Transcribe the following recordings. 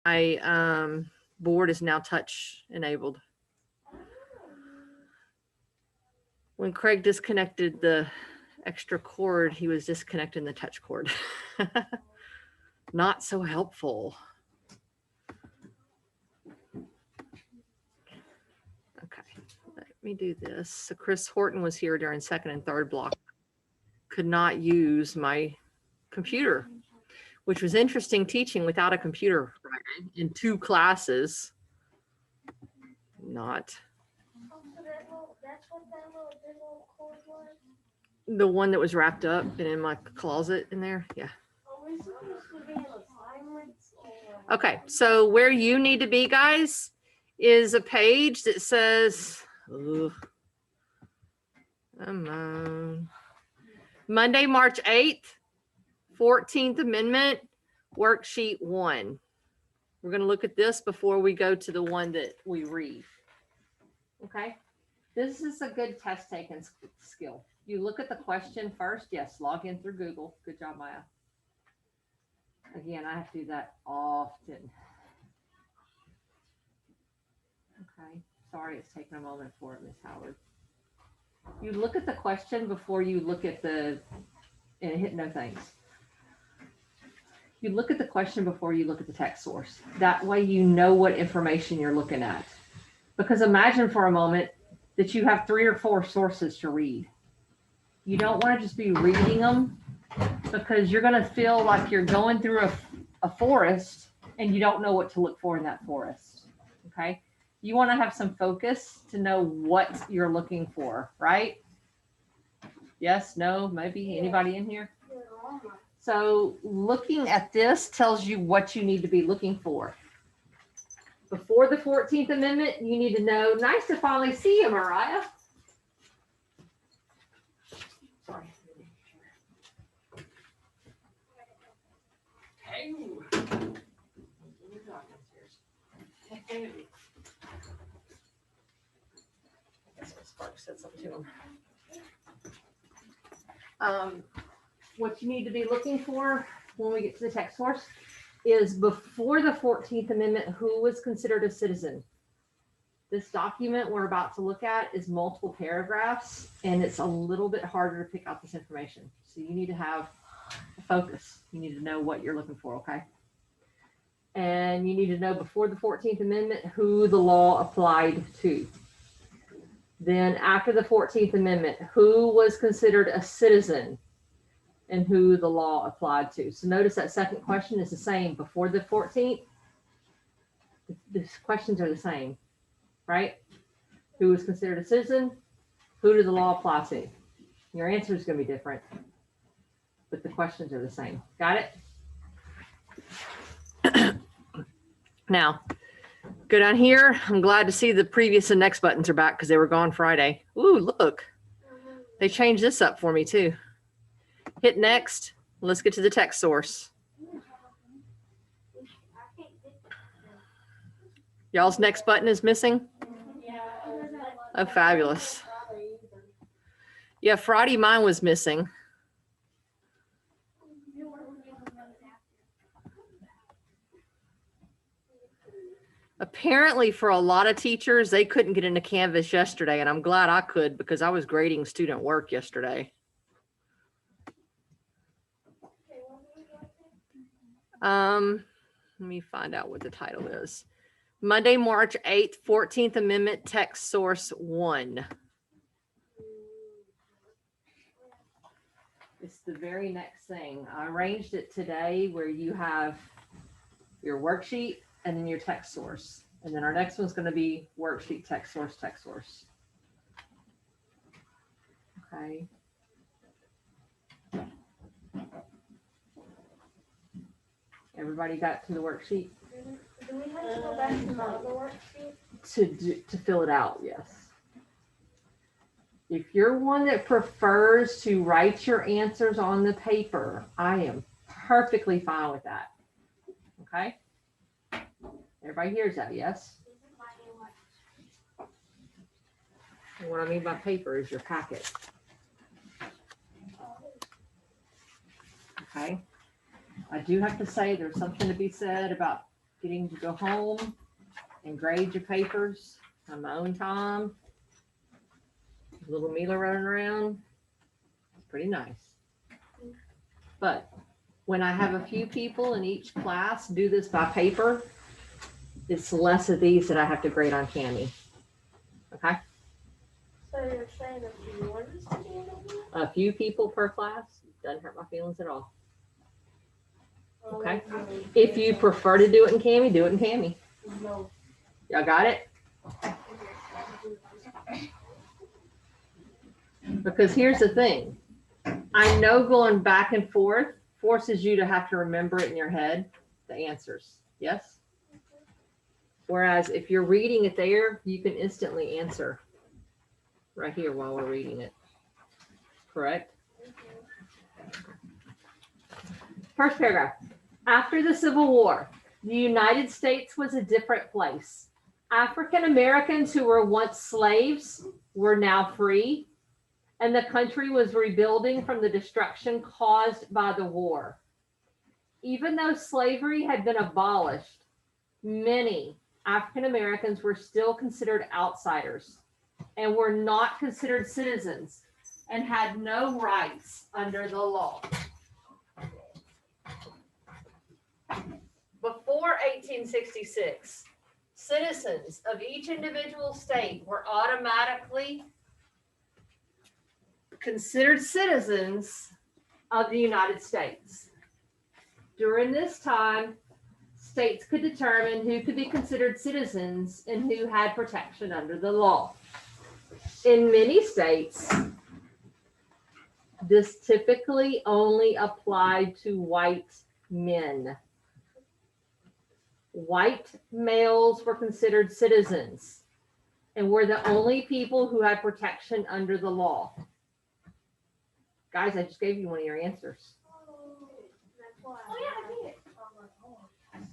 my board is now touch enabled. When Craig disconnected the extra cord, he was disconnecting the touch cord. Not so helpful. Okay, let me do this. So Chris Horton was here during second and third block. Could not use my computer, which was interesting teaching without a computer in 2 classes. Not. That's what that little cord was? The one that was wrapped up and in my closet in there. Yeah. Okay, so where you need to be, guys, is a page that says, Monday, March 8th, 14th Amendment, worksheet 1. We're going to look at this before we go to the one that we read. Okay, this is a good test taking skill. You look at the question first. Yes, log in through Google. Good job, Maya. Again, I have to do that often. Okay, sorry it's taking a moment for it, Miss Howard. You look at the question before you look at the, and hit no thanks. You look at the question before you look at the text source. That way you know what information you're looking at. Because imagine for a moment that you have 3 or 4 sources to read. You don't want to just be reading them because you're going to feel like you're going through a forest and you don't know what to look for in that forest. Okay. You want to have some focus to know what you're looking for, right? Yes, no, maybe anybody in here? So looking at this tells you what you need to be looking for. Before the 14th Amendment, you need to know, nice to finally see you, Mariah. Sorry. Hey. Spark said something to him. What you need to be looking for when we get to the text source is before the 14th Amendment, who was considered a citizen. This document we're about to look at is multiple paragraphs, and it's a little bit harder to pick out this information. So you need to have a focus. You need to know what you're looking for, okay? And you need to know before the 14th Amendment who the law applied to. Then after the 14th Amendment, who was considered a citizen and who the law applied to. So notice that second question is the same. Before the 14th, the questions are the same, right? Who was considered a citizen? Who did the law apply to? Your answer is going to be different, but the questions are the same. Got it? Now, go down here. I'm glad to see the previous and next buttons are back because they were gone Friday. Ooh, look. They changed this up for me too. Hit next. Let's get to the text source. Y'all's next button is missing? Oh, fabulous. Yeah, Friday mine was missing. Apparently for a lot of teachers, they couldn't get into Canvas yesterday, and I'm glad I could because I was grading student work yesterday. Let me find out what the title is. Monday, March 8th, 14th Amendment Text Source 1. It's the very next thing. I arranged it today where you have your worksheet and then your text source. And then our next one's going to be worksheet, text source, text source. Okay. Everybody got to the worksheet? Do we have to go back to the other worksheet? To fill it out, yes. If you're one that prefers to write your answers on the paper, I am perfectly fine with that. Okay? Everybody hears that, yes? And what I mean by paper is your packet. Okay? I do have to say there's something to be said about getting to go home and grade your papers on my own time. Little Mila running around. It's pretty nice. But when I have a few people in each class do this by paper, it's less of these that I have to grade on Cami. Okay? So you're saying if you want us to be in it? A few people per class doesn't hurt my feelings at all. Okay. If you prefer to do it in Cami, do it in Cami. No. Y'all got it? Because here's the thing. I know going back and forth forces you to have to remember it in your head, the answers. Yes? Whereas if you're reading it there, you can instantly answer right here while we're reading it. Correct? First paragraph. After the Civil War, the United States was a different place. African Americans who were once slaves were now free, and the country was rebuilding from the destruction caused by the war. Even though slavery had been abolished, many African Americans were still considered outsiders and were not considered citizens and had no rights under the law. Before 1866, citizens of each individual state were automatically considered citizens of the United States. During this time, states could determine who could be considered citizens and who had protection under the law. In many states, this typically only applied to white men. White males were considered citizens and were the only people who had protection under the law. Guys, I just gave you one of your answers. Oh yeah, I did.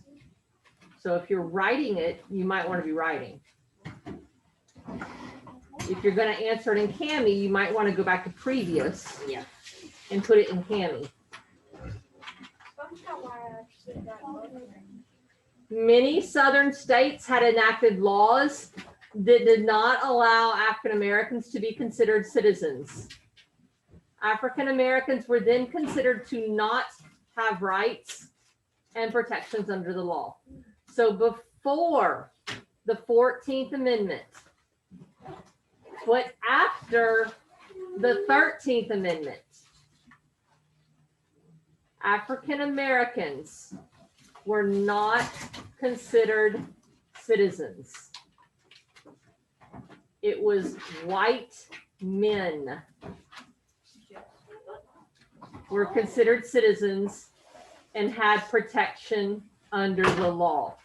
So if you're writing it, you might want to be writing. If you're going to answer it in Cami, you might want to go back to previous and put it in Cami. Somehow I actually got both. Many southern states had enacted laws that did not allow African Americans to be considered citizens. African Americans were then considered to not have rights and protections under the law. So before the 14th Amendment, but after the 13th Amendment, African Americans were not considered citizens. It was white men were considered citizens and had protection under the law.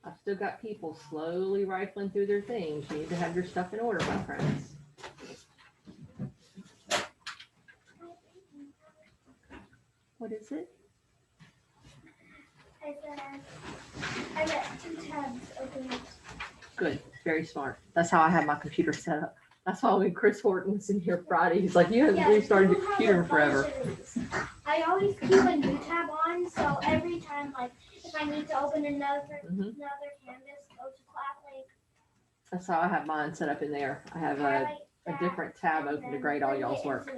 I've still got people slowly rifling through their things. You need to have your stuff in order, my friends. What is it? I got 2 tabs open. Good, very smart. That's how I have my computer set up. That's why when Chris Horton was in here Friday, he's like, you haven't restarted your computer in forever. I always keep a new tab on, so every time, like, if I need to open another canvas, go to ClassLink. That's how I have mine set up in there. I have a different tab open to grade all y'all's work.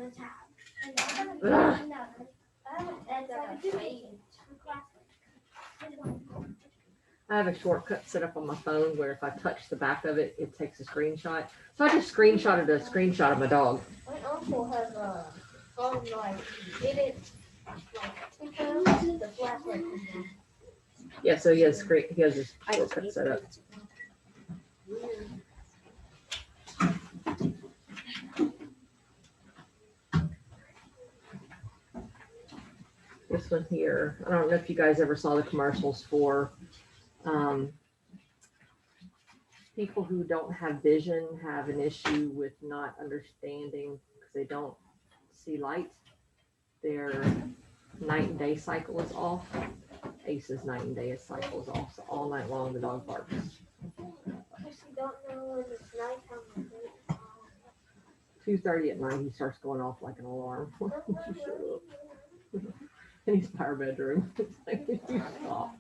I have a shortcut set up on my phone where if I touch the back of it, it takes a screenshot. So I just screenshotted a screenshot of my dog. My uncle has a phone, like, did it, like, 2 times, the flashlight. Yeah, so he has his shortcut set up. This one here, I don't know if you guys ever saw the commercials for people who don't have vision have an issue with not understanding because they don't see light. Their night and day cycle is off. Ace's night and day cycle is off. So all night long the dog barks. Because you don't know when it's nighttime. 2:30 at night he starts going off like an alarm. And he's in our bedroom. It's like, you stop.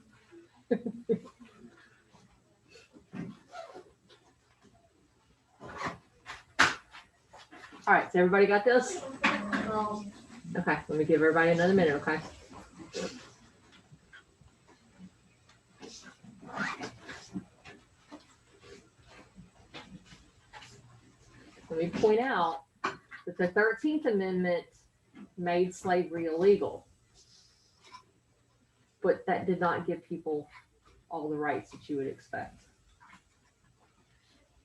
All right, so everybody got this? Okay, let me give everybody another minute, okay? Let me point out that the 13th Amendment made slavery illegal, but that did not give people all the rights that you would expect.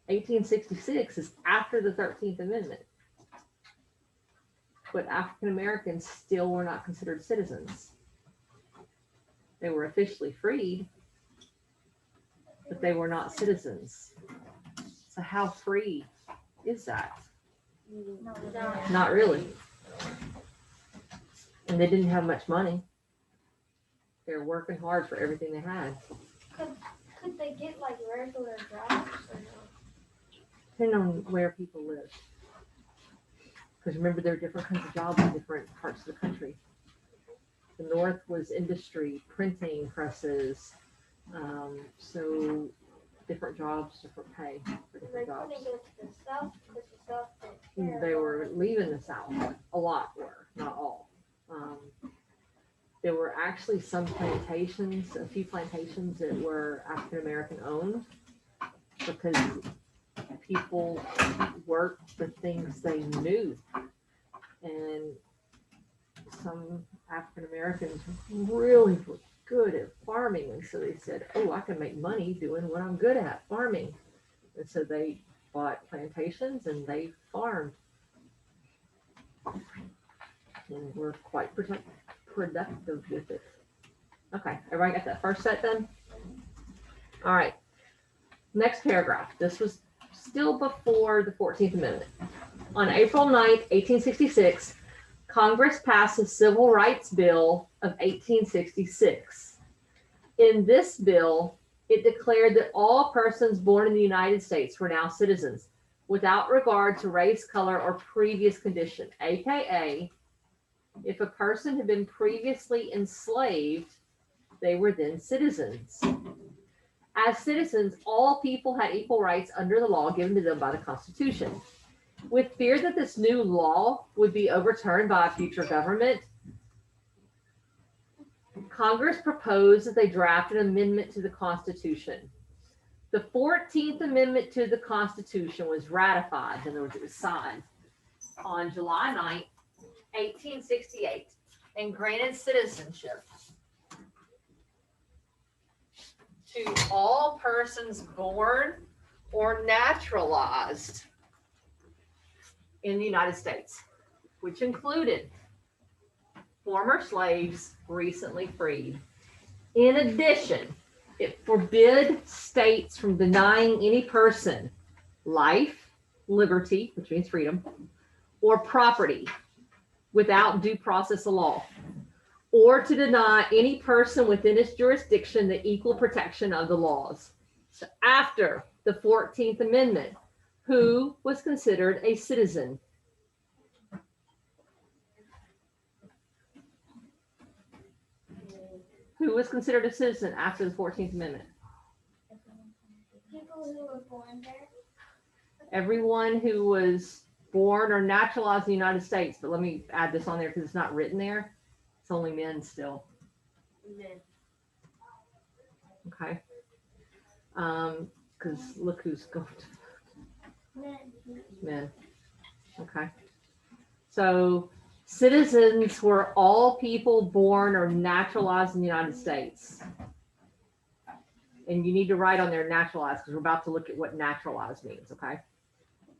1866 is after the 13th Amendment, but African Americans still were not considered citizens. They were officially freed, but they were not citizens. So how free is that? Not really. And they didn't have much money. They were working hard for everything they had. Could they get like regular jobs or no? Depending on where people live. Because remember, there are different kinds of jobs in different parts of the country. The North was industry, printing presses, so different jobs, different pay for They different jobs. couldn't go to the South because the South didn't care. They were leaving the South. A lot were, not all. There were actually some plantations, a few plantations that were African American owned because people worked the things they knew. And some African Americans really were good at farming. And so they said, oh, I can make money doing what I'm good at, farming. And so they bought plantations and they farmed. And were quite productive with it. Okay, everybody got that first set done? All right, next paragraph. This was still before the 14th Amendment. On April 9th, 1866, Congress passed the Civil Rights Bill of 1866. In this bill, it declared that all persons born in the United States were now citizens, without regard to race, color, or previous condition, aka if a person had been previously enslaved, they were then citizens. As citizens, all people had equal rights under the law given to them by the Constitution. With fear that this new law would be overturned by a future government, Congress proposed that they draft an amendment to the Constitution. The 14th Amendment to the Constitution was ratified, in other words, it was signed, on July 9th, 1868, and granted citizenship to all persons born or naturalized in the United States, which included former slaves recently freed. In addition, it forbid states from denying any person life, liberty, which means freedom, or property without due process of law, or to deny any person within its jurisdiction the equal protection of the laws. So after the 14th Amendment, who was considered a citizen? Who was considered a citizen after the 14th Amendment? People who were born there. Everyone who was born or naturalized in the United States. But let me add this on there because it's not written there. It's only men still. Men. Okay. Because look who's going to Men. men. Okay. So citizens were all people born or naturalized in the United States. And you need to write on there naturalized because we're about to look at what naturalized means, okay?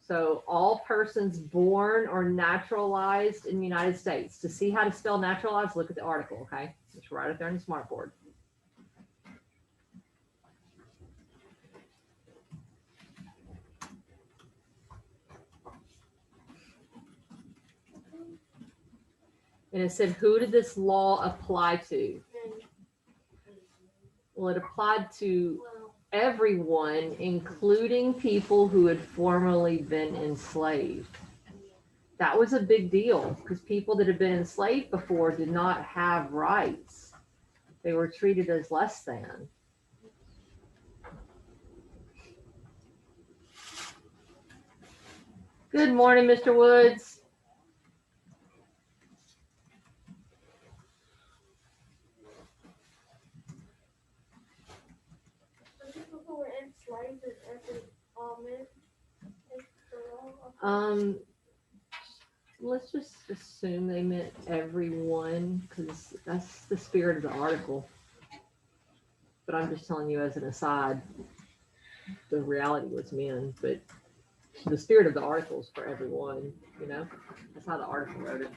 So all persons born or naturalized in the United States. To see how to spell naturalized, look at the article, okay? It's right up there on the smartboard. And it said, who did this law apply to? Well, it applied to everyone, including people who had formerly been enslaved. That was a big deal because people that had been enslaved before did not have rights. They were treated as less than. Good morning, Mr. Woods. The people who were enslaved in every men. Let's just assume they meant everyone because that's the spirit of the article. But I'm just telling you as an aside, the reality was men, but the spirit of the article is for everyone, you know? That's how the article wrote it.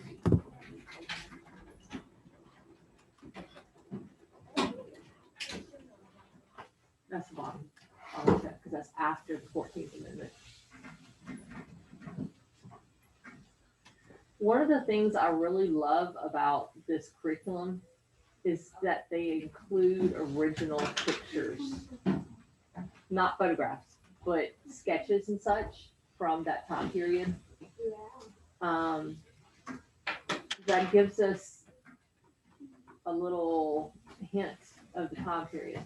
That's the bottom. Because that's after the 14th Amendment. One of the things I really love about this curriculum is that they include original pictures, not photographs, but sketches and such from that time period. Yeah. That gives us a little hint of the time period.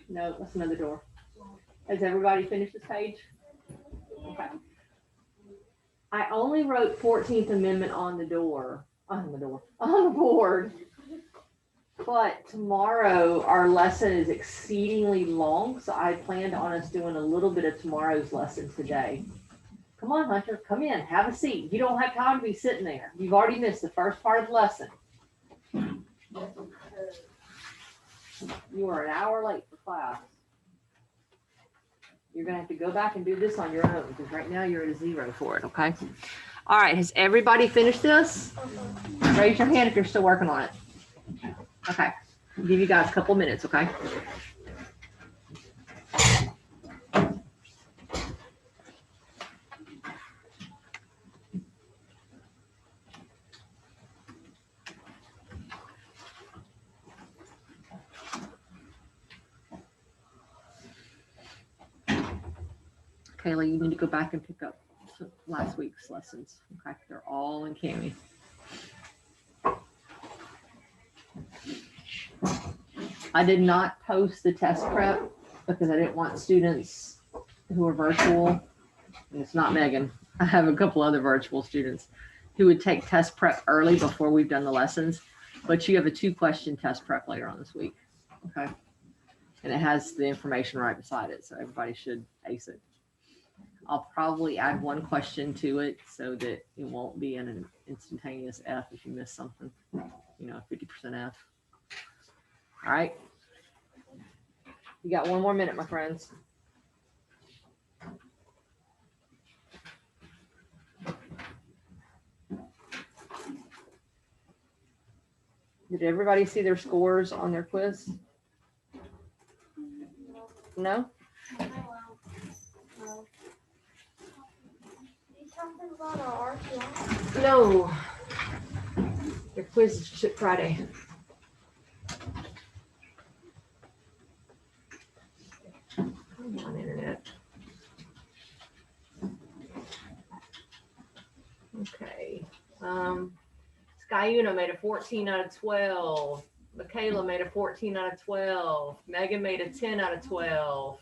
No, that's another door. Has everybody finished this page? Okay. I only wrote 14th Amendment on the board. But tomorrow our lesson is exceedingly long, so I planned on us doing a little bit of tomorrow's lesson today. Come on, Hunter, come in, have a seat. You don't have time to be sitting there. You've already missed the first part of the lesson. You are an hour late for class. You're gonna have to go back and do this on your own because right now you're at a 0 for it, okay? All right, has everybody finished this? Raise your hand if you're still working on it. Okay, I'll give you guys a couple minutes, okay? Kayla, you need to go back and pick up last week's lessons. Okay, they're all in Cami. I did not post the test prep because I didn't want students who are virtual, and it's not Megan. I have a couple other virtual students who would take test prep early before we've done the lessons, but you have a 2-question test prep later on this week. Okay. And it has the information right beside it, so everybody should ace it. I'll probably add 1 question to it so that it won't be an instantaneous F if you miss something, 50% F. All right. You got 1 more minute, my friends. Did everybody see their scores on their quiz? No? No. Your quiz is Friday. Come on, internet. Okay. Skyuna made a 14 out of 12. Michaela made a 14 out of 12. Megan made a 10 out of 12.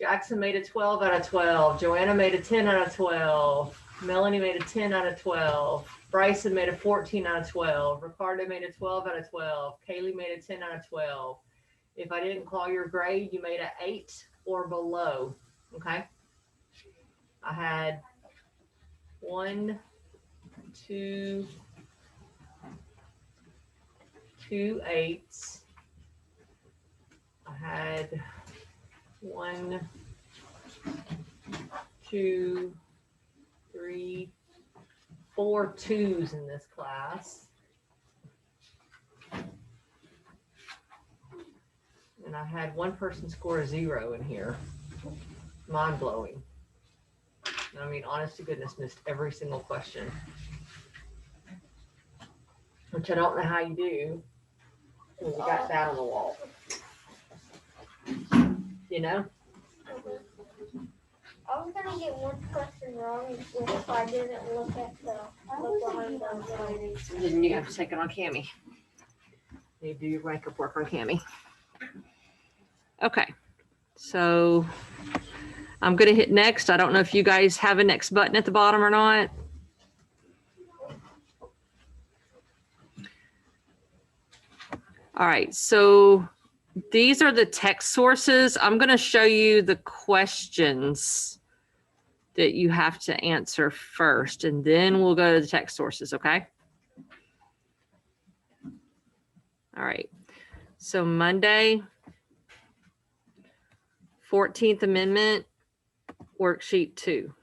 Jackson made a 12 out of 12. Joanna made a 10 out of 12. Melanie made a 10 out of 12. Bryson made a 14 out of 12. Ricardo made a 12 out of 12. Kaylee made a 10 out of 12. If I didn't call your grade, you made an 8 or below. Okay. I had 1, 2, 2 8s. I had 1, 2, 3, 4 2s in this class. And I had one person score a 0 in here. Mind blowing. I mean, honest to goodness, missed every single question. Which I don't know how you do when you got that on the wall. You know? I was gonna get one question wrong if I didn't look behind the lines. Then you have to take it on Cami. You do your makeup work on Cami. Okay, so I'm gonna hit next. I don't know if you guys have a next button at the bottom or not. All right, so these are the text sources. I'm gonna show you the questions that you have to answer first, and then we'll go to the text sources, okay? All right, so Monday, 14th Amendment, worksheet 2.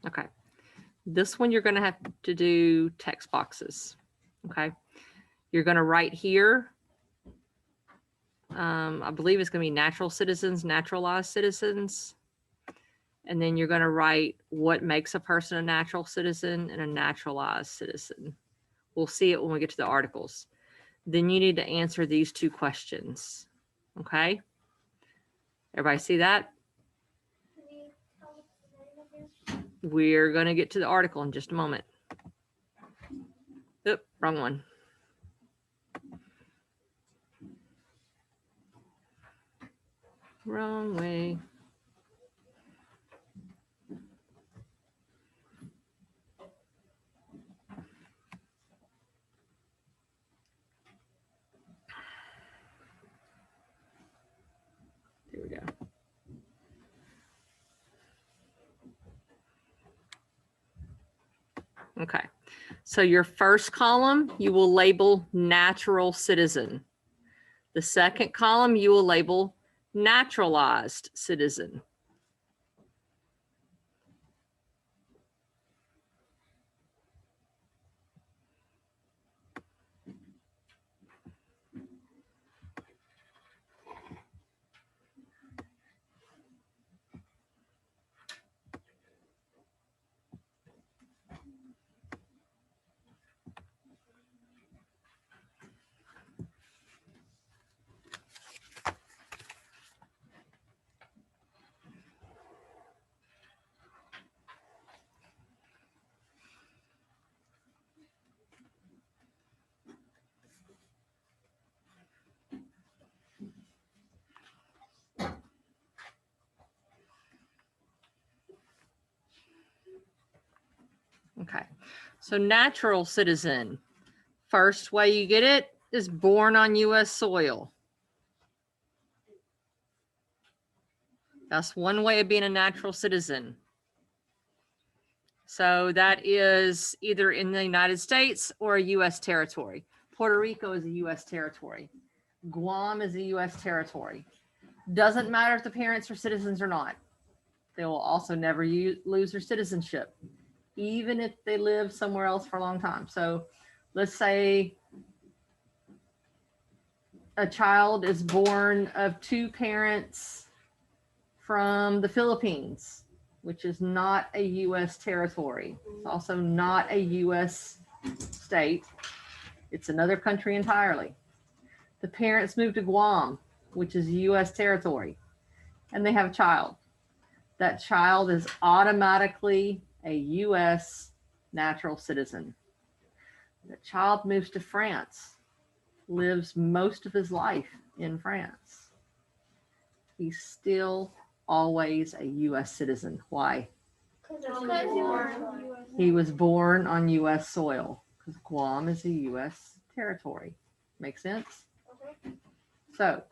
Okay, this one you're going to have to do text boxes. Okay, you're going to write here. I believe it's going to be natural citizens, naturalized citizens. And then you're going to write what makes a person a natural citizen and a naturalized citizen. We'll see it when we get to the articles. Then you need to answer these 2 questions. Okay, everybody see that? We're going to get to the article in just a moment. Oop, wrong one. Wrong way. Here we go. Okay, so your first column, you will label natural citizen. The second column, you will label naturalized citizen. Okay, so natural citizen, first way you get it is born on U.S. soil. That's one way of being a natural citizen. So that is either in the United States or a U.S. territory. Puerto Rico is a U.S. territory. Guam is a U.S. territory. Doesn't matter if the parents are citizens or not. They will also never lose their citizenship, even if they live somewhere else for a long time. So let's say a child is born of 2 parents from the Philippines, which is not a U.S. territory. It's also not a U.S. state. It's another country entirely. The parents move to Guam, which is U.S. territory, and they have a child. That child is automatically a U.S. natural citizen. The child moves to France, lives most of his life in France. He's still always a U.S. citizen. Why? He was born on U.S. soil, because Guam is a U.S. territory. Make sense? So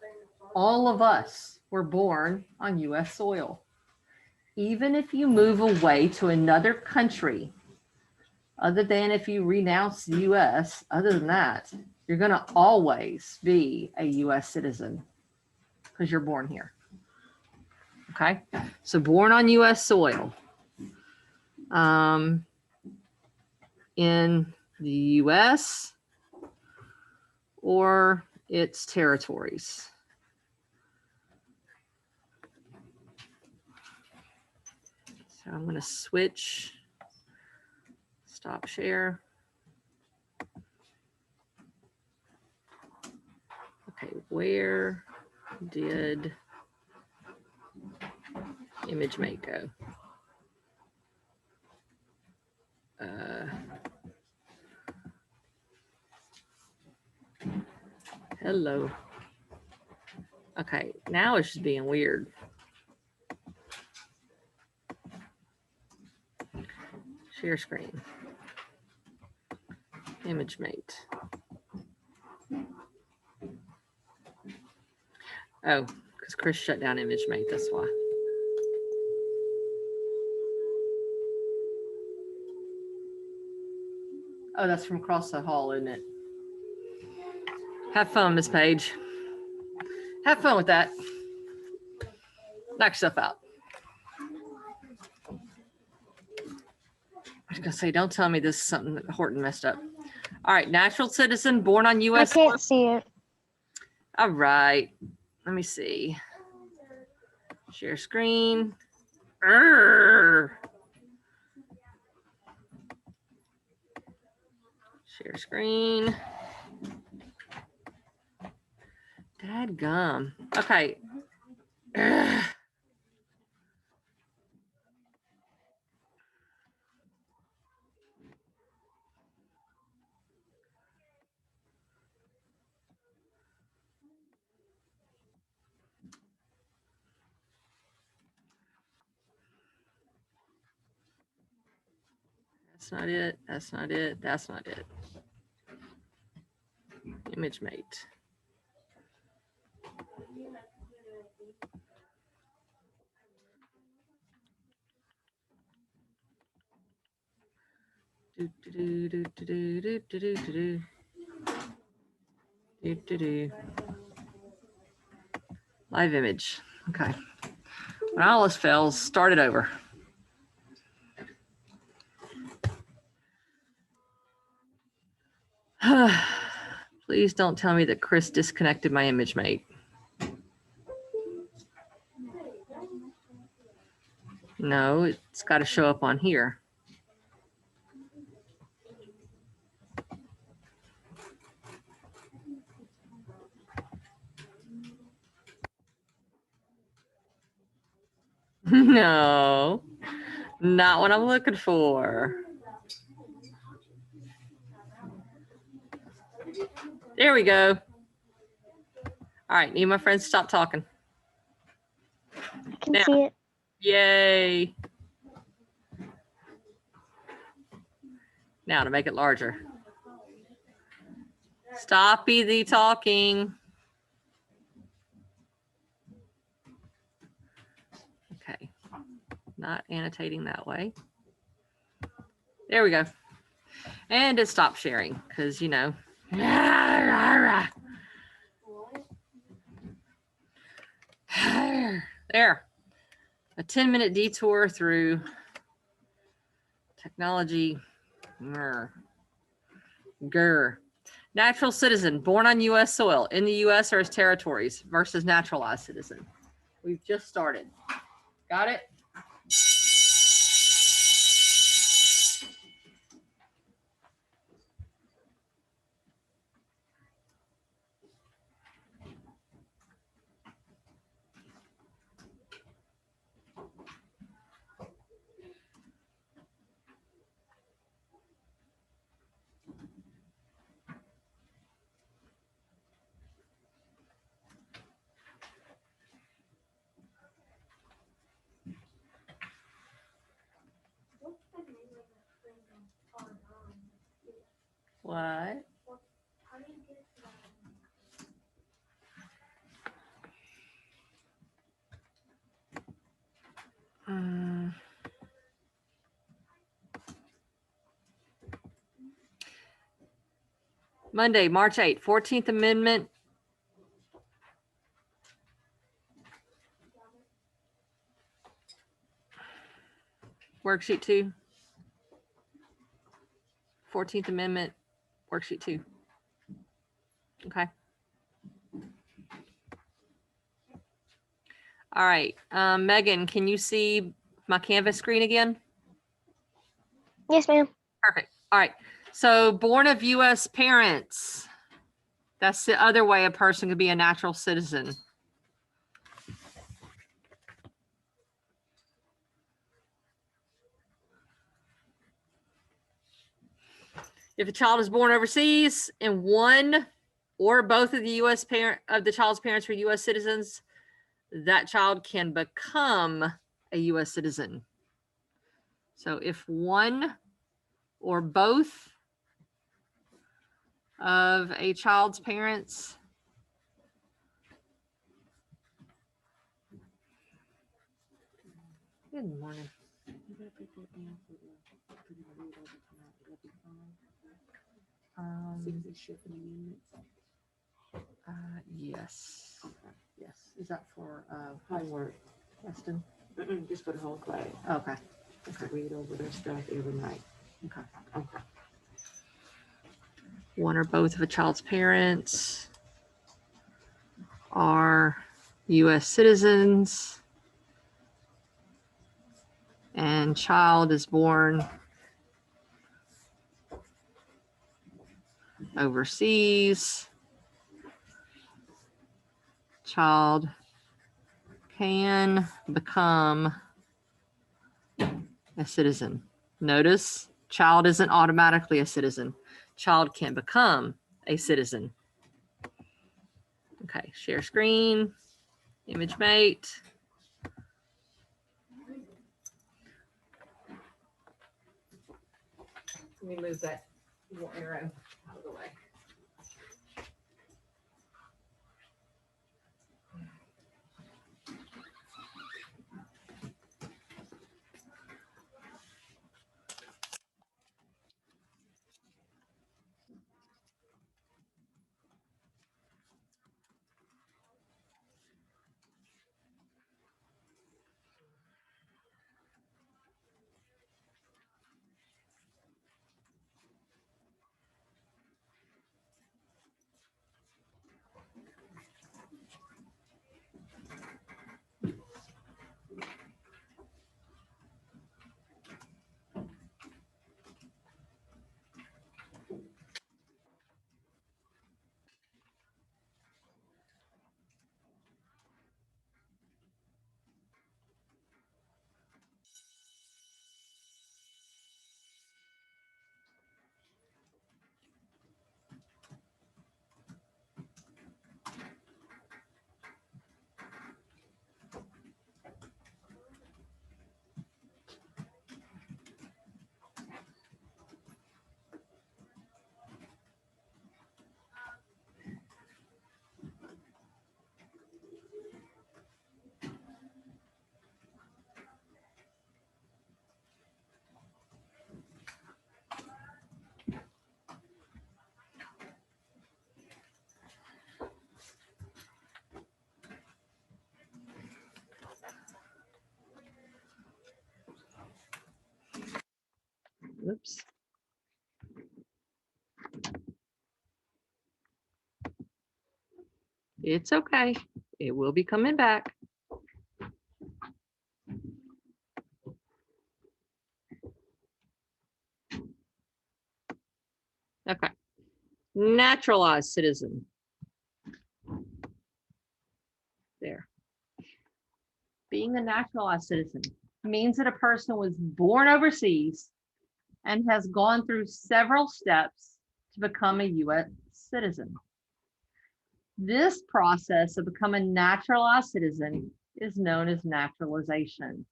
all of us were born on U.S. soil. Even if you move away to another country Other than if you renounce the US, other than that, you're going to always be a US citizen because you're born here. Okay. So born on US soil. In the US or its territories. So I'm going to switch, stop share. Okay, where did ImageMate go? Hello. Okay, now it's just being weird. Share screen. ImageMate. Oh, because Chris shut down ImageMate, that's why. Oh, that's from across the hall, isn't it? Have fun, Miss Page. Have fun with that. Knock yourself out. I was gonna say, don't tell me this is something that Horton messed up. All right, natural citizen, born on I U.S. can't see it. All right, let me see. Share screen. Share screen. Dadgum. Okay. That's not it. That's not it. That's not it. ImageMate. Live image. Okay. When all else fails, start it over. Please don't tell me that Chris disconnected my ImageMate. No, it's got to show up on here. No, not what I'm looking for. There we go. All right, need my friends stop talking. I can Now. see it. Yay. Now to make it larger. Stop the talking. Okay, not annotating that way. There we go. And it stopped sharing because, you know. There. A 10-minute detour through technology. Grr. Natural citizen, born on U.S. soil, in the U.S. or its territories versus naturalized citizen. We've just started. Got it? What? Monday, March 8th, 14th Amendment. Worksheet 2. 14th Amendment, worksheet 2. Okay. All right. Megan, can you see my Canvas screen again? Yes, ma'am. Perfect. All right. So born of U.S. parents. That's the other way a person could be a natural citizen. If a child is born overseas and one or both of the U.S. parent of the child's parents were U.S. citizens, that child can become a U.S. citizen. So if one or both of a child's parents Good morning. Yes. Yes. Is that for homework, Weston? Just for the whole class. Okay. To read over their stuff every night. Okay. Okay. One or both of a child's parents are U.S. citizens, and child is born overseas. Child can become a citizen. Notice, child isn't automatically a citizen. Child can become a citizen. Okay, share screen, image mate. Let me move that little arrow out of the way. Oops. It's okay. It will be coming back. Okay. Naturalized citizen. There. Being a naturalized citizen means that a person was born overseas and has gone through several steps to become a U.S. citizen. This process of becoming a naturalized citizen is known as naturalization.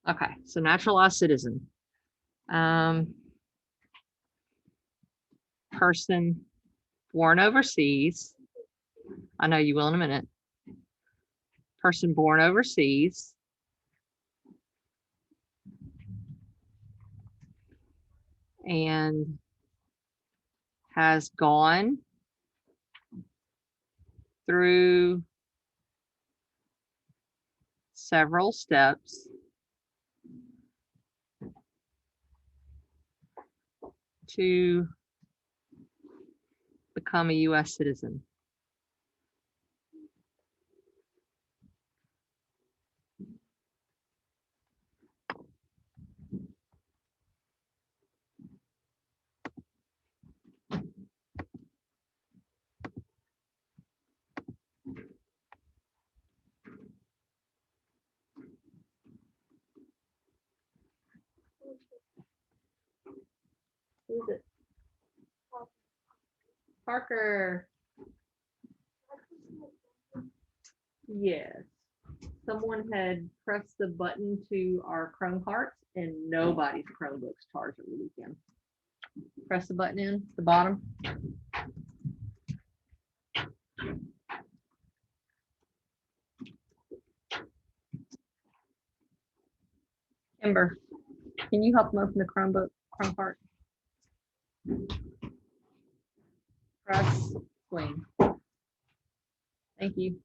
Okay, so naturalized citizen. Person born overseas. I know you will in a minute. person born overseas, and has gone through several steps to become a U.S. citizen. Who is it? Parker. Yes. Someone had pressed the button to our Chrome carts and nobody's Chromebooks charged over the weekend. Press the button in the bottom. Kimber, can you help them open the Chrome cart? Press swing. Thank you.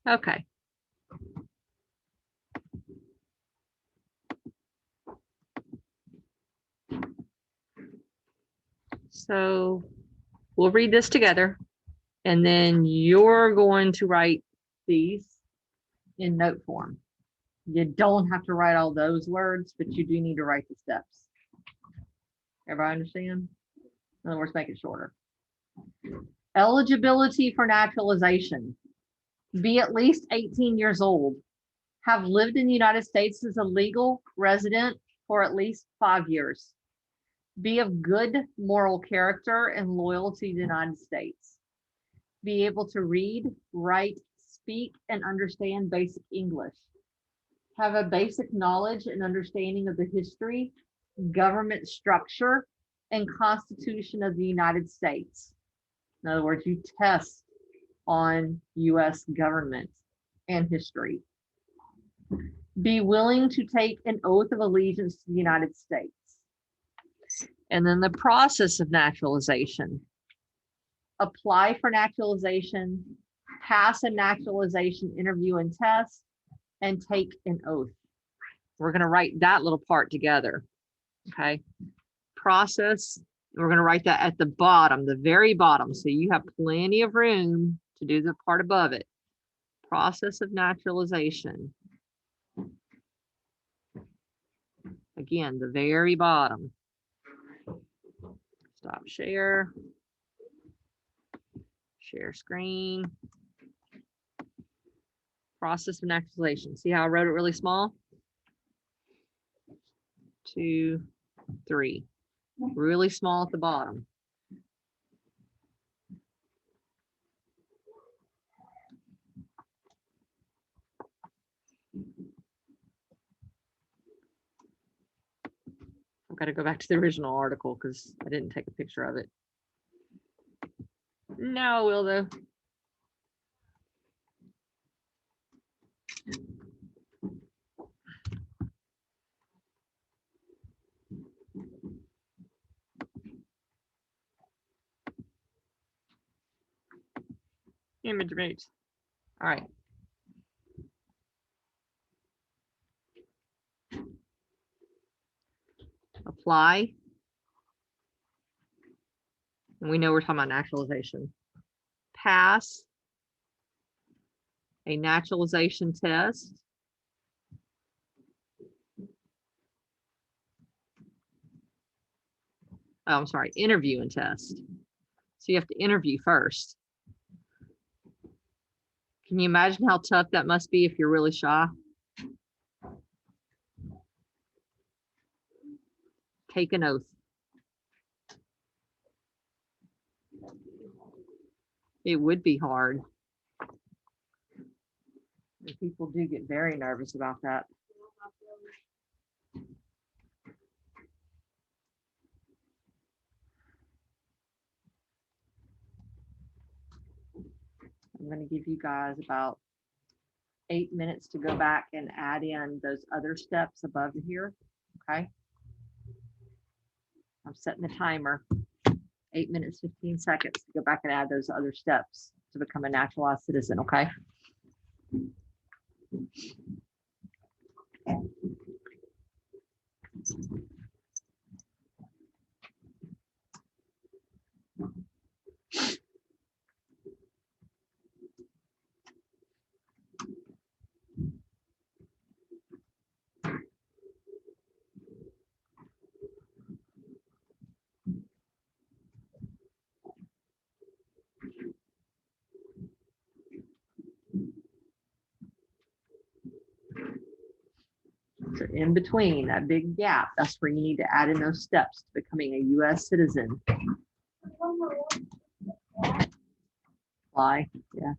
Okay. So we'll read this together, and then you're going to write these in note form. You don't have to write all those words, but you do need to write the steps. Everybody understand? In other words, make it shorter. Eligibility for naturalization. Be at least 18 years old. Have lived in the United States as a legal resident for at least 5 years. Be of good moral character and loyal to the United States. Be able to read, write, speak, and understand basic English. Have a basic knowledge and understanding of the history, government structure, and Constitution of the United States. In other words, you test on US government and history. Be willing to take an oath of allegiance to the United States. And then the process of naturalization. Apply for naturalization, pass a naturalization interview and test, and take an oath. We're going to write that little part together. Okay. Process. We're going to write that at the bottom, the very bottom. So you have plenty of room to do the part above it. Process of naturalization. Again, the very bottom. Stop share. Share screen. Process of naturalization. See how I wrote it really small? 2, 3. Really small at the bottom. I've got to go back to the original article because I didn't take a picture of it. No, I will though. Image mate. All right. Apply. And we know we're talking about naturalization. Pass a naturalization test. Oh, I'm sorry, interview and test. So you have to interview first. Can you imagine how tough that must be if you're really shy? Take an oath. It would be hard. And people do get very nervous about that. I'm going to give you guys about 8 minutes to go back and add in those other steps above here. Okay. I'm setting the timer. 8 minutes, 15 seconds to go back and add those other steps to become a naturalized citizen. Okay. So in between that big gap, that's where you need to add in those steps to becoming a U.S. citizen. Apply. Yeah.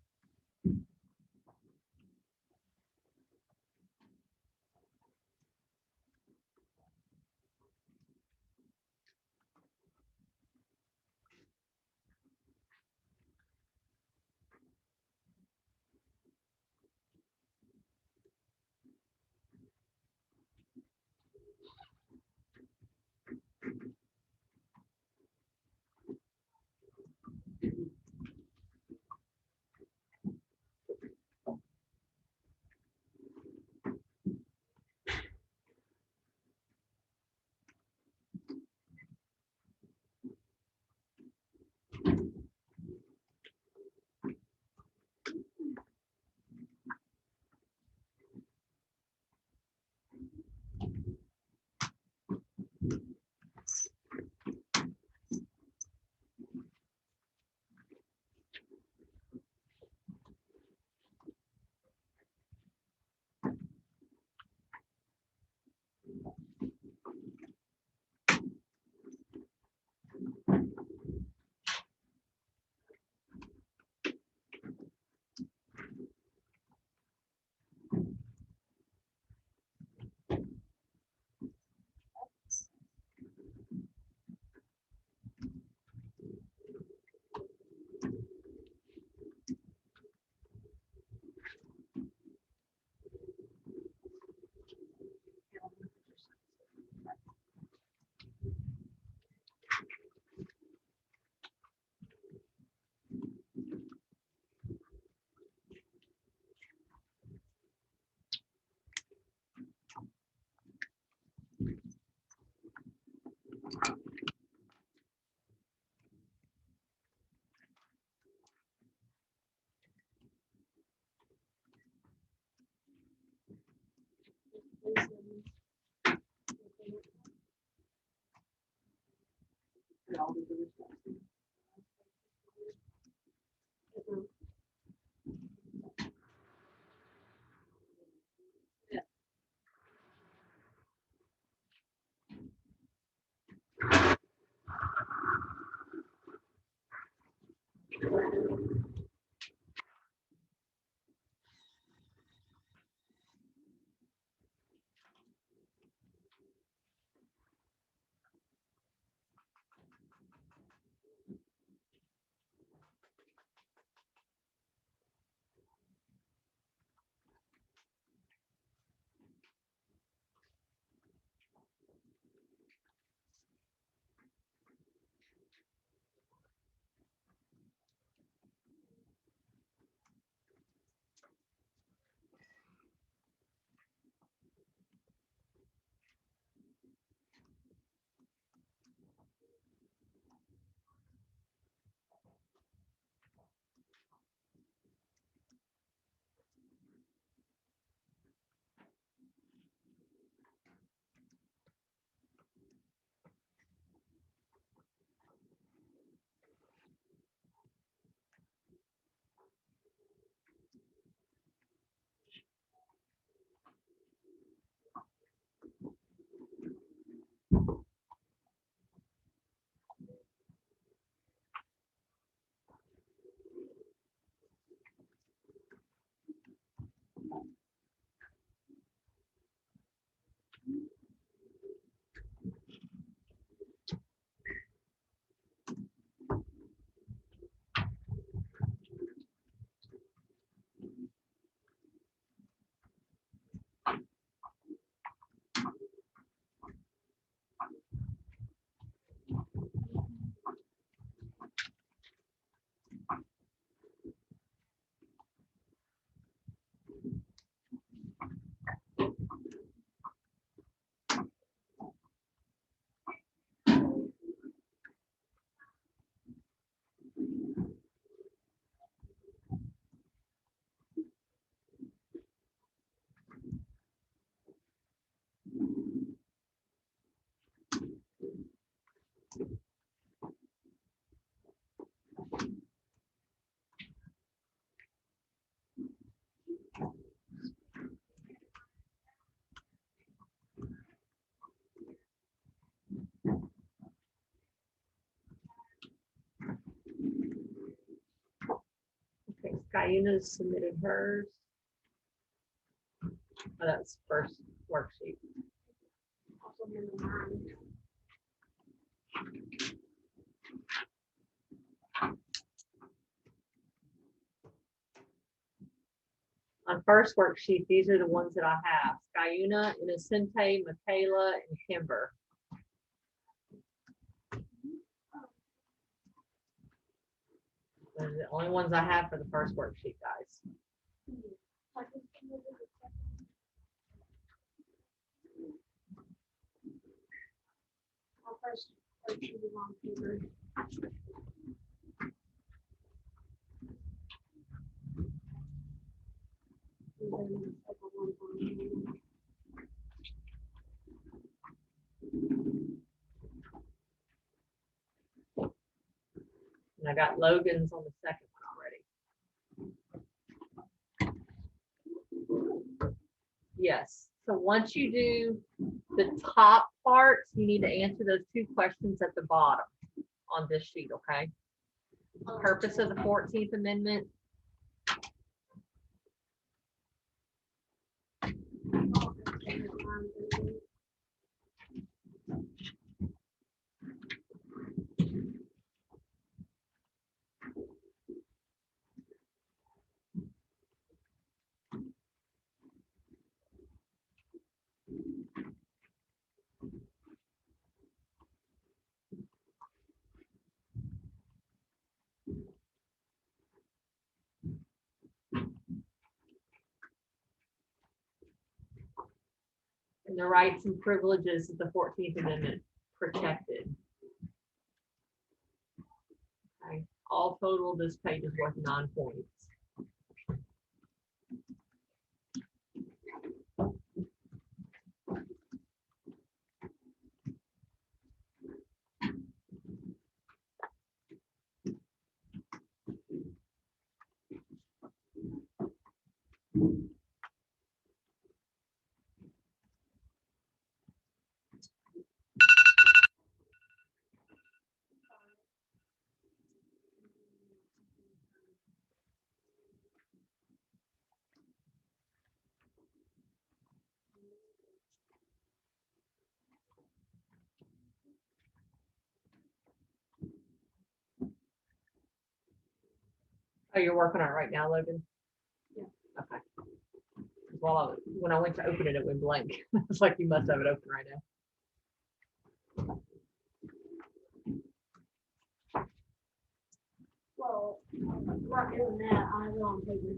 Okay, Skyuna's submitted hers. Oh, that's first worksheet. Also number 9. On first worksheet, these are the ones that I have. Skyuna, Innocente, Michaela, and Kimber. Those are the only ones I have for the first worksheet, guys. Our first worksheet is on paper. And then the second one's on paper. And I got Logan's on the second one already. Yes, so once you do the top parts, you need to answer those 2 questions at the bottom on this sheet, okay? Purpose of the 14th Amendment. And the rights and privileges of the 14th Amendment protected. Okay, all total, this page is worth 9 points. Oh, you're working on it right now, Logan? Yeah. Okay. Well, when I went to open it, it went blank. It's like you must have it open right now. Well, I'm not doing that. I have it on paper.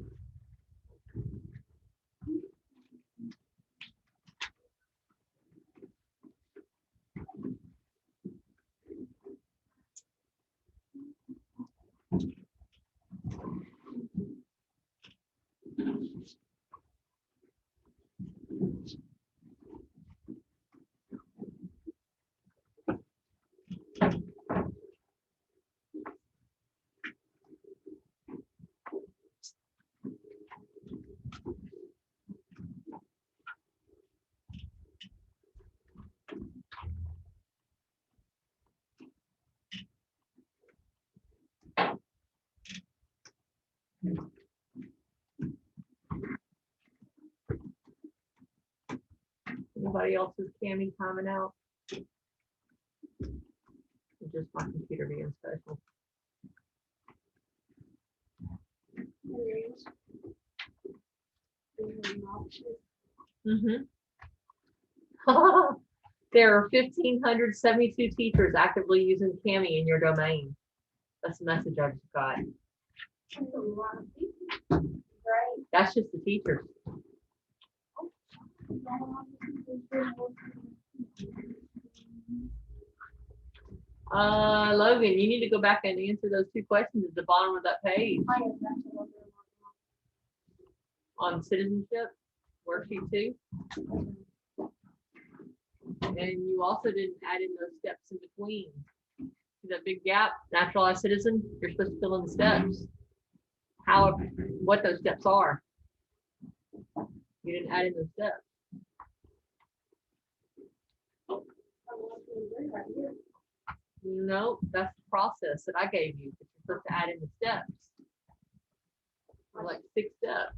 Anybody else's Cammy timing out? Just my computer being special. Mm-hmm. There are 1,572 teachers actively using Cammy in your domain. That's the message I just got. Right? That's just the teachers. Logan, you need to go back and answer those two questions at the bottom of that page on citizenship, worksheet 2. And you also didn't add in those steps in between. See that big gap, naturalized citizen, you're supposed to fill in the steps. What those steps are. You didn't add in those steps. No, that's the process that I gave you, but you're supposed to add in the steps. Like 6 steps.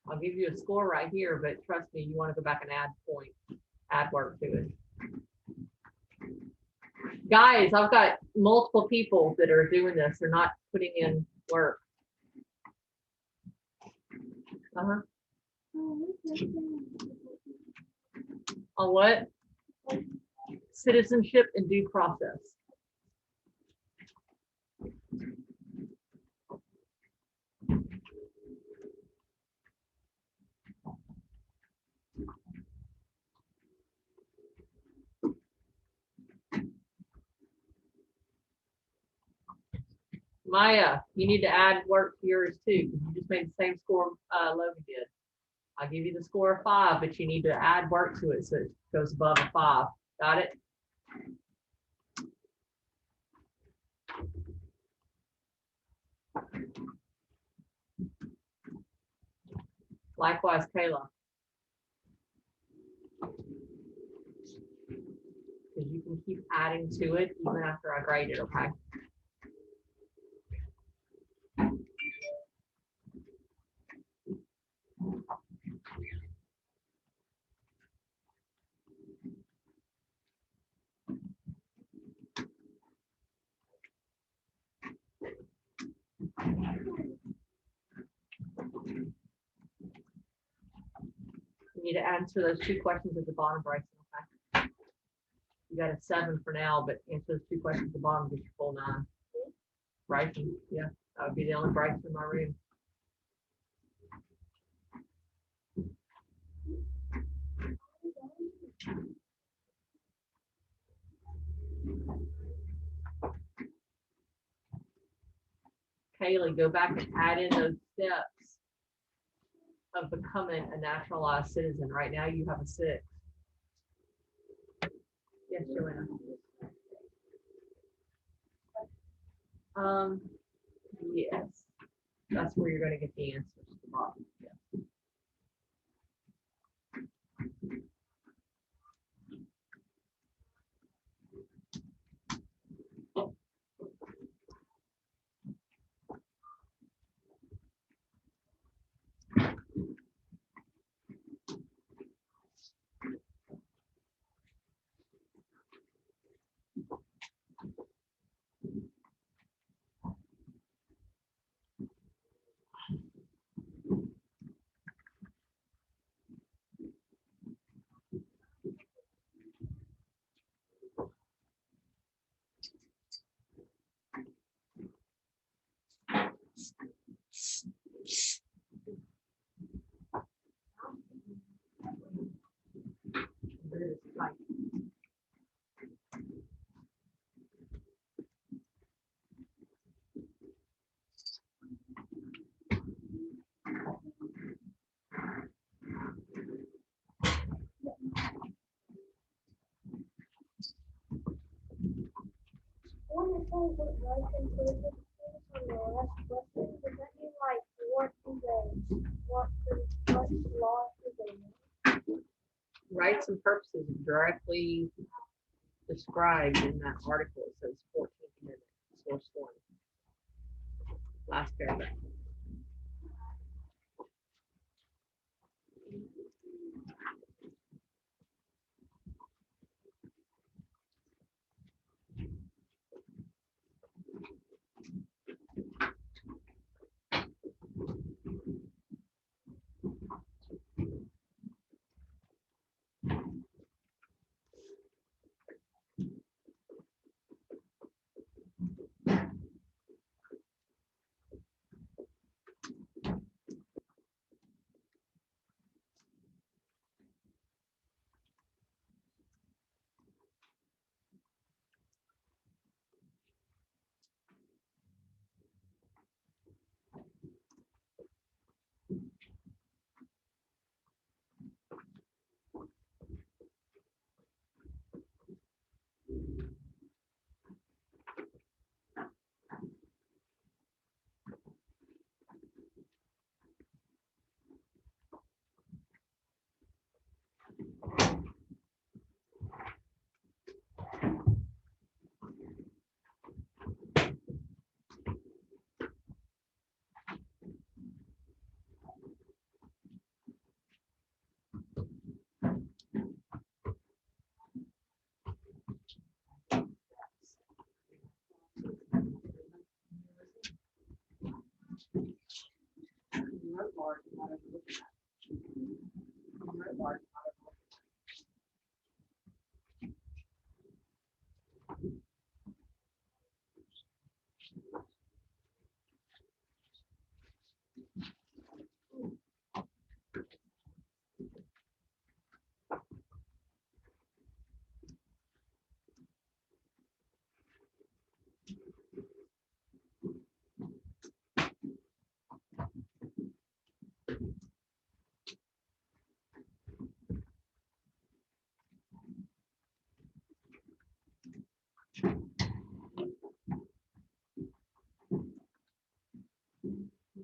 I'll give you a score right here, but trust me, you want to go back and add points, add work to it. Guys, I've got multiple people that are doing this. They're not putting in work. Uh-huh. On what? Citizenship and due process. Maya, you need to add work to yours too, because you just made the same score Logan did. I'll give you the score of 5, but you need to add work to it so it goes above a 5. Got it? Likewise, Kayla. Because you can keep adding to it even after I grade it, okay? You need to answer those 2 questions at the bottom, Bryson, okay? You got a 7 for now, but answer those 2 questions at the bottom, get your full 9. Bryson, yeah, that would be the only Bryson in my room. Kaylee, go back and add in those steps of becoming a naturalized citizen. Right now you have a 6. Yes, Joanna. Yes, that's where you're going to get the answers at the bottom. Yeah. says it was included on the last question, does that mean like what do they, what law do they know? Rights and purposes directly described in that article. It says 14th Amendment, source one. Last paragraph.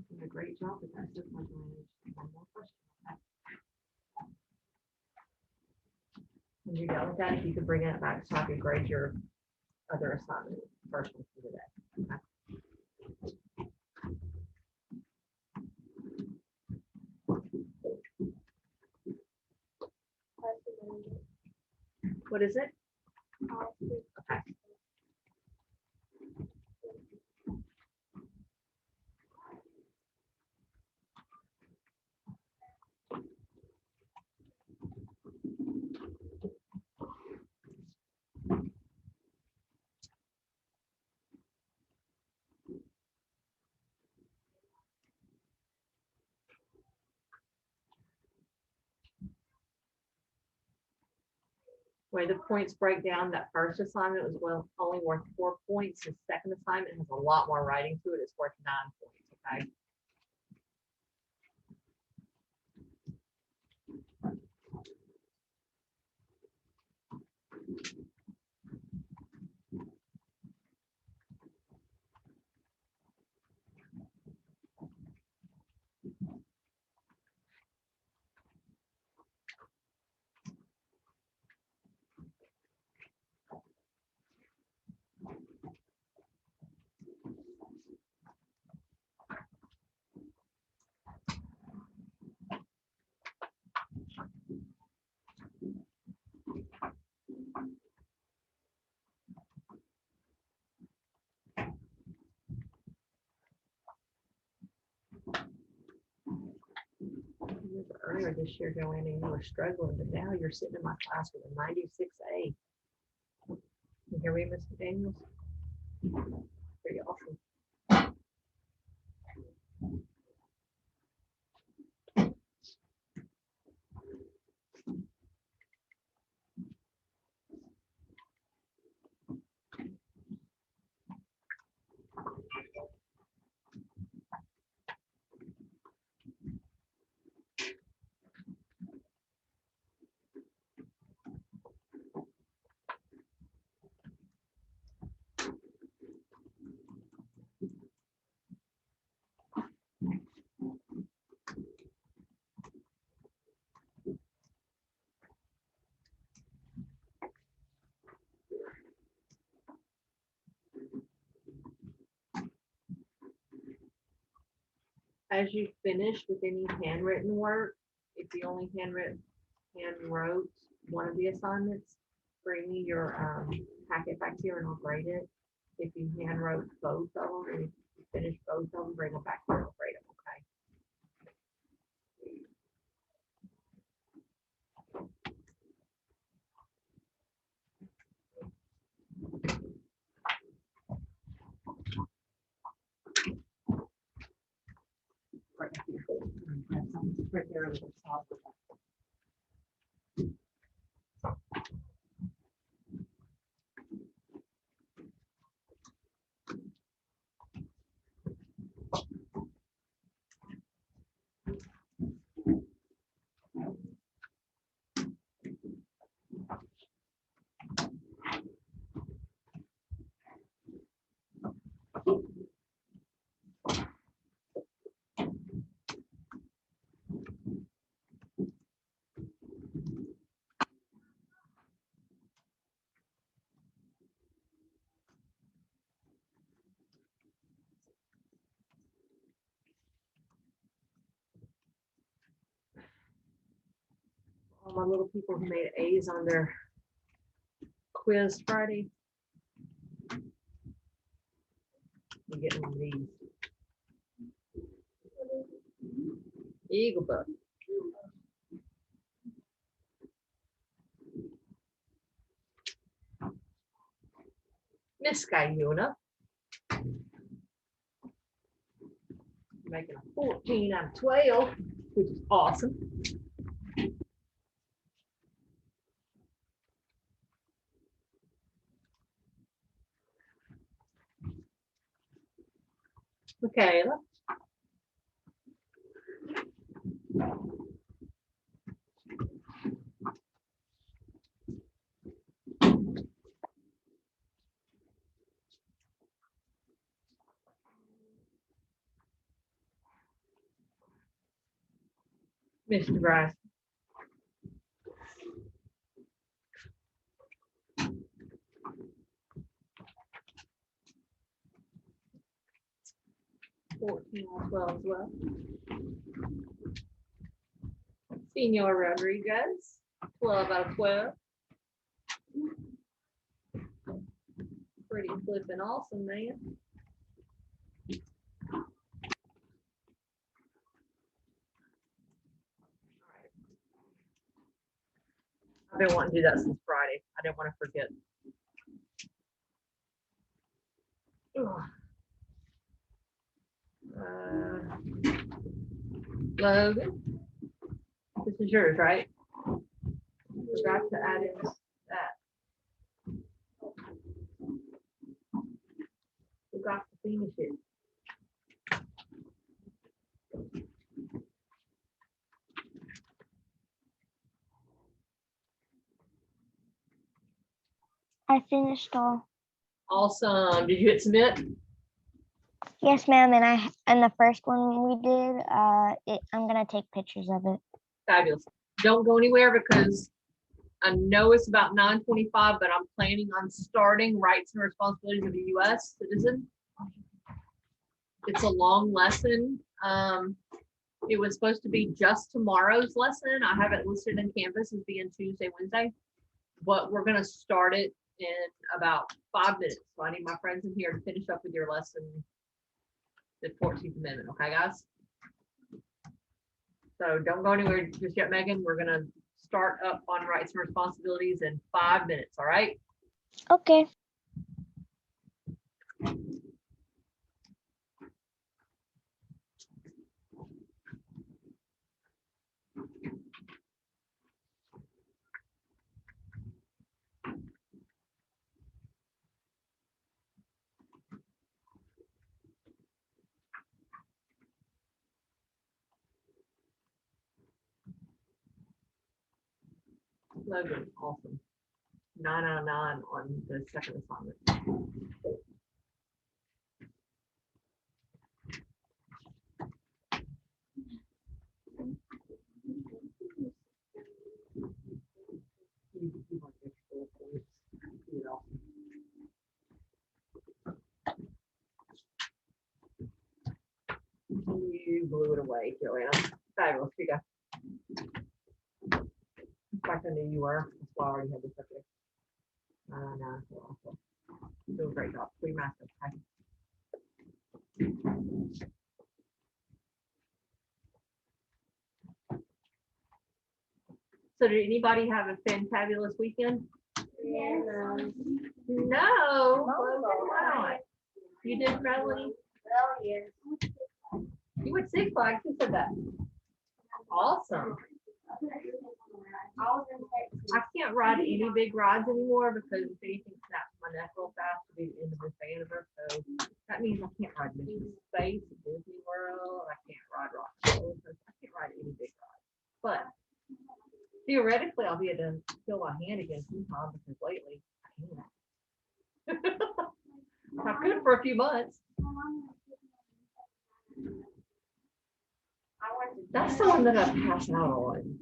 Did a great job with that. Just like one more question. When you're done with that, if you could bring it back so I could grade your other assignment, first one for today. Okay. What is it? Okay. Way the points break down, that first assignment was only worth 4 points. The second assignment has a lot more writing to it. It's worth 9 points. Okay. Earlier this year, Joanne, and you were struggling, but now you're sitting in my class with a 96A. You hear me, Mr. Daniels? Pretty awesome. as you finish with any handwritten work, if you only hand wrote one of the assignments, bring me your packet back here and I'll grade it. If you hand wrote both of them and if you finish both of them, bring them back here and I'll grade them, okay? Right here. Grab something right there on the top. All my little people who made A's on their quiz Friday. I'm getting one of these. Eagle book. Miss Cayuna. Making a 14 out of 12, which is awesome. Michaela. Mr. Bryce. Fourteen out of 12 as well. Senor Rodriguez, 12 out of 12. Pretty flipping awesome, man. I've been wanting to do that since Friday. I didn't want to forget. Ugh. Logan, this is yours, right? Forgot to add in that. Forgot to finish it. I finished all. Awesome. Did you hit submit? Yes, ma'am. And the first one we did, I'm gonna take pictures of it. Fabulous. Don't go anywhere because I know it's about 9:25, but I'm planning on starting rights and responsibilities of a U.S. citizen. It's a long lesson. It was supposed to be just tomorrow's lesson. I have it listed in Canvas as being Tuesday, Wednesday, but we're gonna start it in about 5 minutes. So I need my friends in here to finish up with your lesson, the 14th Amendment. Okay, guys? So don't go anywhere just yet, Megan. We're gonna start up on rights and responsibilities in 5 minutes, all right? Okay. Logan, awesome. 9 out of 9 on the second assignment. You blew it away, Joanna. Fabulous. Here you go. In fact, I knew you were. That's why I already had this up there. No, well, you're doing a great job. We master. So did anybody have a fantabulous weekend? Yes. No. Wow. You did, Melanie? Well, yes. You went Six Flags. Who said that? Awesome. I can't ride any big rides anymore because if anything snaps my neck real fast to be the end of this Hanover. So that means I can't ride Mission Space at Disney World. I can't ride Rock Roller Coaster. I can't ride any big rides. But theoretically, I'll be able to feel my hand again sometime because lately I can't. I could for a few months. That's the one that I passed out on.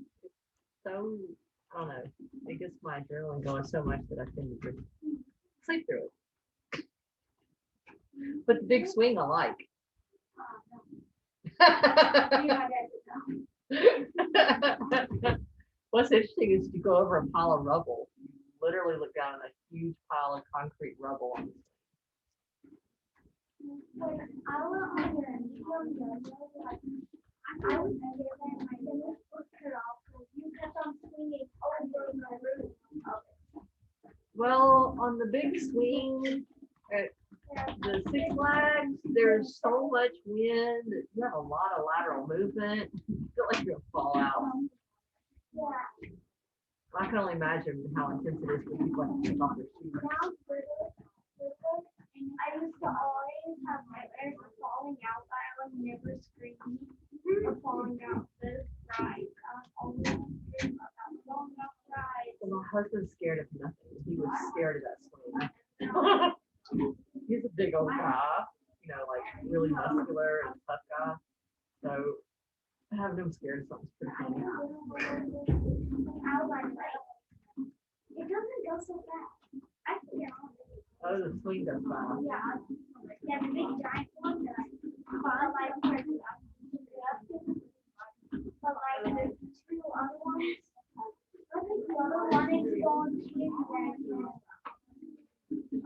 So, I don't know. It gets my adrenaline going so much that I tend to just sleep through it. But the big swing I like. What's interesting is you go over a pile of rubble. You literally look down at a huge pile of concrete rubble on the I was there and my goodness was cut off because you kept on swinging over my roof. Well, on the big swing at the Six Flags, there's so much wind that you have a lot of lateral movement. You feel like you're gonna fall out. Yeah. I can only imagine how intense it is when people have to take off their shoes. Now, I used to always have nightmares of falling out, but I would never scream of falling out this ride. I was always scared about falling off the ride. Well, my husband's scared of nothing. He was scared of that swing. He's a big old guy, you know, like really muscular and tough guy. So having him scared of something's pretty funny. I was like, it doesn't go so fast. I can't. Oh, the swing goes by. Yeah, the big giant one that I like, but like the two other ones, I think the other one is going to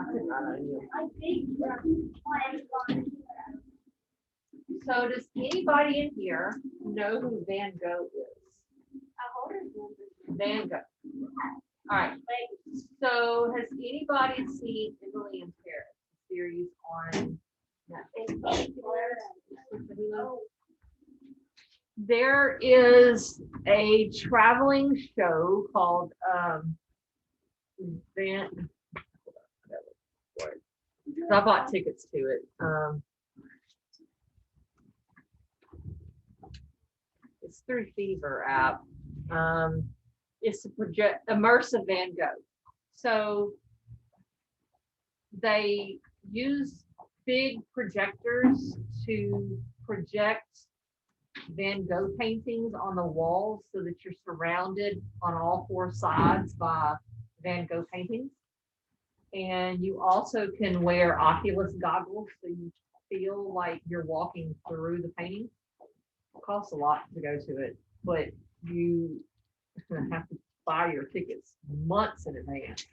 I couldn't ride on you. a big one is going to. So does anybody in here know who Van Gogh is? Van Gogh. All right. So has anybody seen Emily in Paris, the series on Netflix? There is a traveling show called Van. I bought tickets to it. It's through Fever app. It's a project immersive Van Gogh. So they use big projectors to project Van Gogh paintings on the walls so that you're surrounded on all four sides by Van Gogh paintings. And you also can wear Oculus goggles so you feel like you're walking through the painting. It costs a lot to go to it, but you have to buy your tickets months in advance.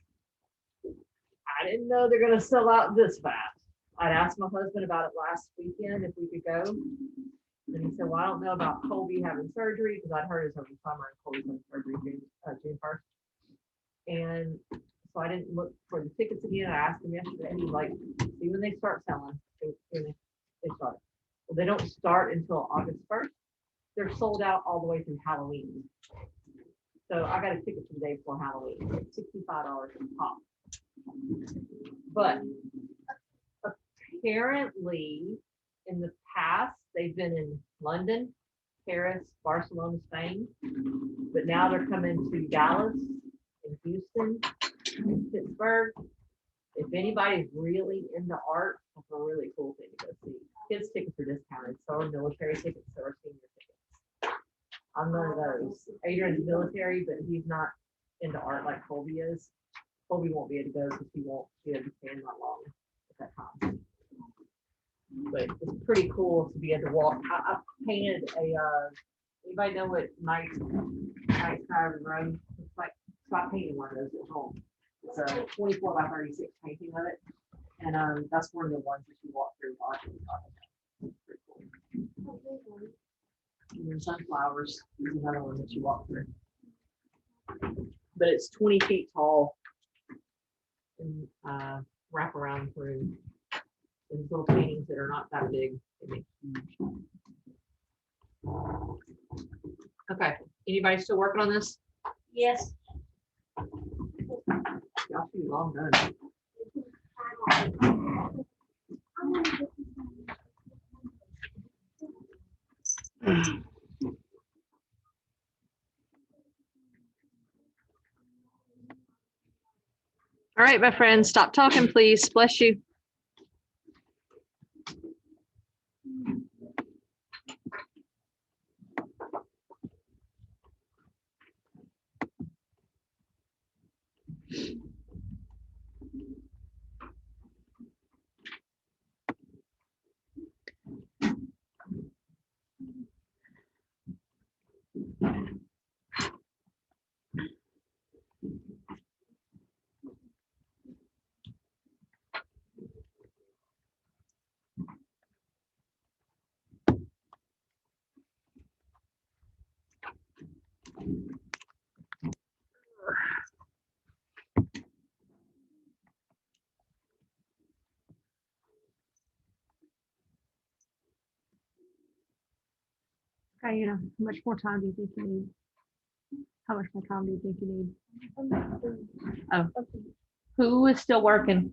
I didn't know they're going to sell out this fast. I'd asked my husband about it last weekend if we could go. And he said, well, I don't know about Colby having surgery because I'd heard it's over the summer and Colby's having surgery June 1st. And so I didn't look for the tickets again. I asked him yesterday. He's like, see when they start selling. They start. Well, they don't start until August 1st. They're sold out all the way through Halloween. So I got a ticket for the day before Halloween. It's $65 a pop. But apparently in the past, they've been in London, Paris, Barcelona, Spain. But now they're coming to Dallas and Houston and Pittsburgh. If anybody's really into art, that's a really cool thing to go see. Kids' tickets are discounted, so are military tickets, so are senior tickets. I'm one of those. Adrian's military, but he's not into art like Colby is. Colby won't be able to go because he won't be able to stand that long at that time. But it's pretty cool to be able to walk. I painted anybody know what night sky room looks like? So I painted one of those at home. It's a 24 by 36 painting of it. And that's one of the ones that you walk through. It's pretty cool. And then sunflowers is another one that you walk through. But it's 20 feet tall and wrap around through these little paintings that are not that big. They make huge. Okay, anybody still working on this? Yes. Y'all should be long done. All right, my friends, stop talking, please. Bless you. Okay, you know, how much more time do you think you need? How much more time do you think you need? Oh, who is still working?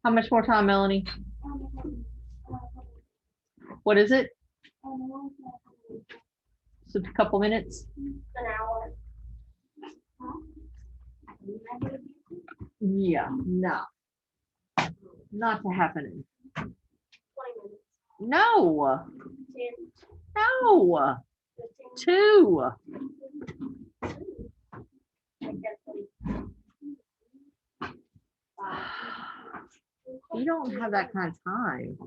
How much more time, Melanie? What is it? So a couple minutes? An hour. Yeah, no. Not to happening. 20 minutes. No, 10, no, 15. 2. I guess You don't have that kind of time.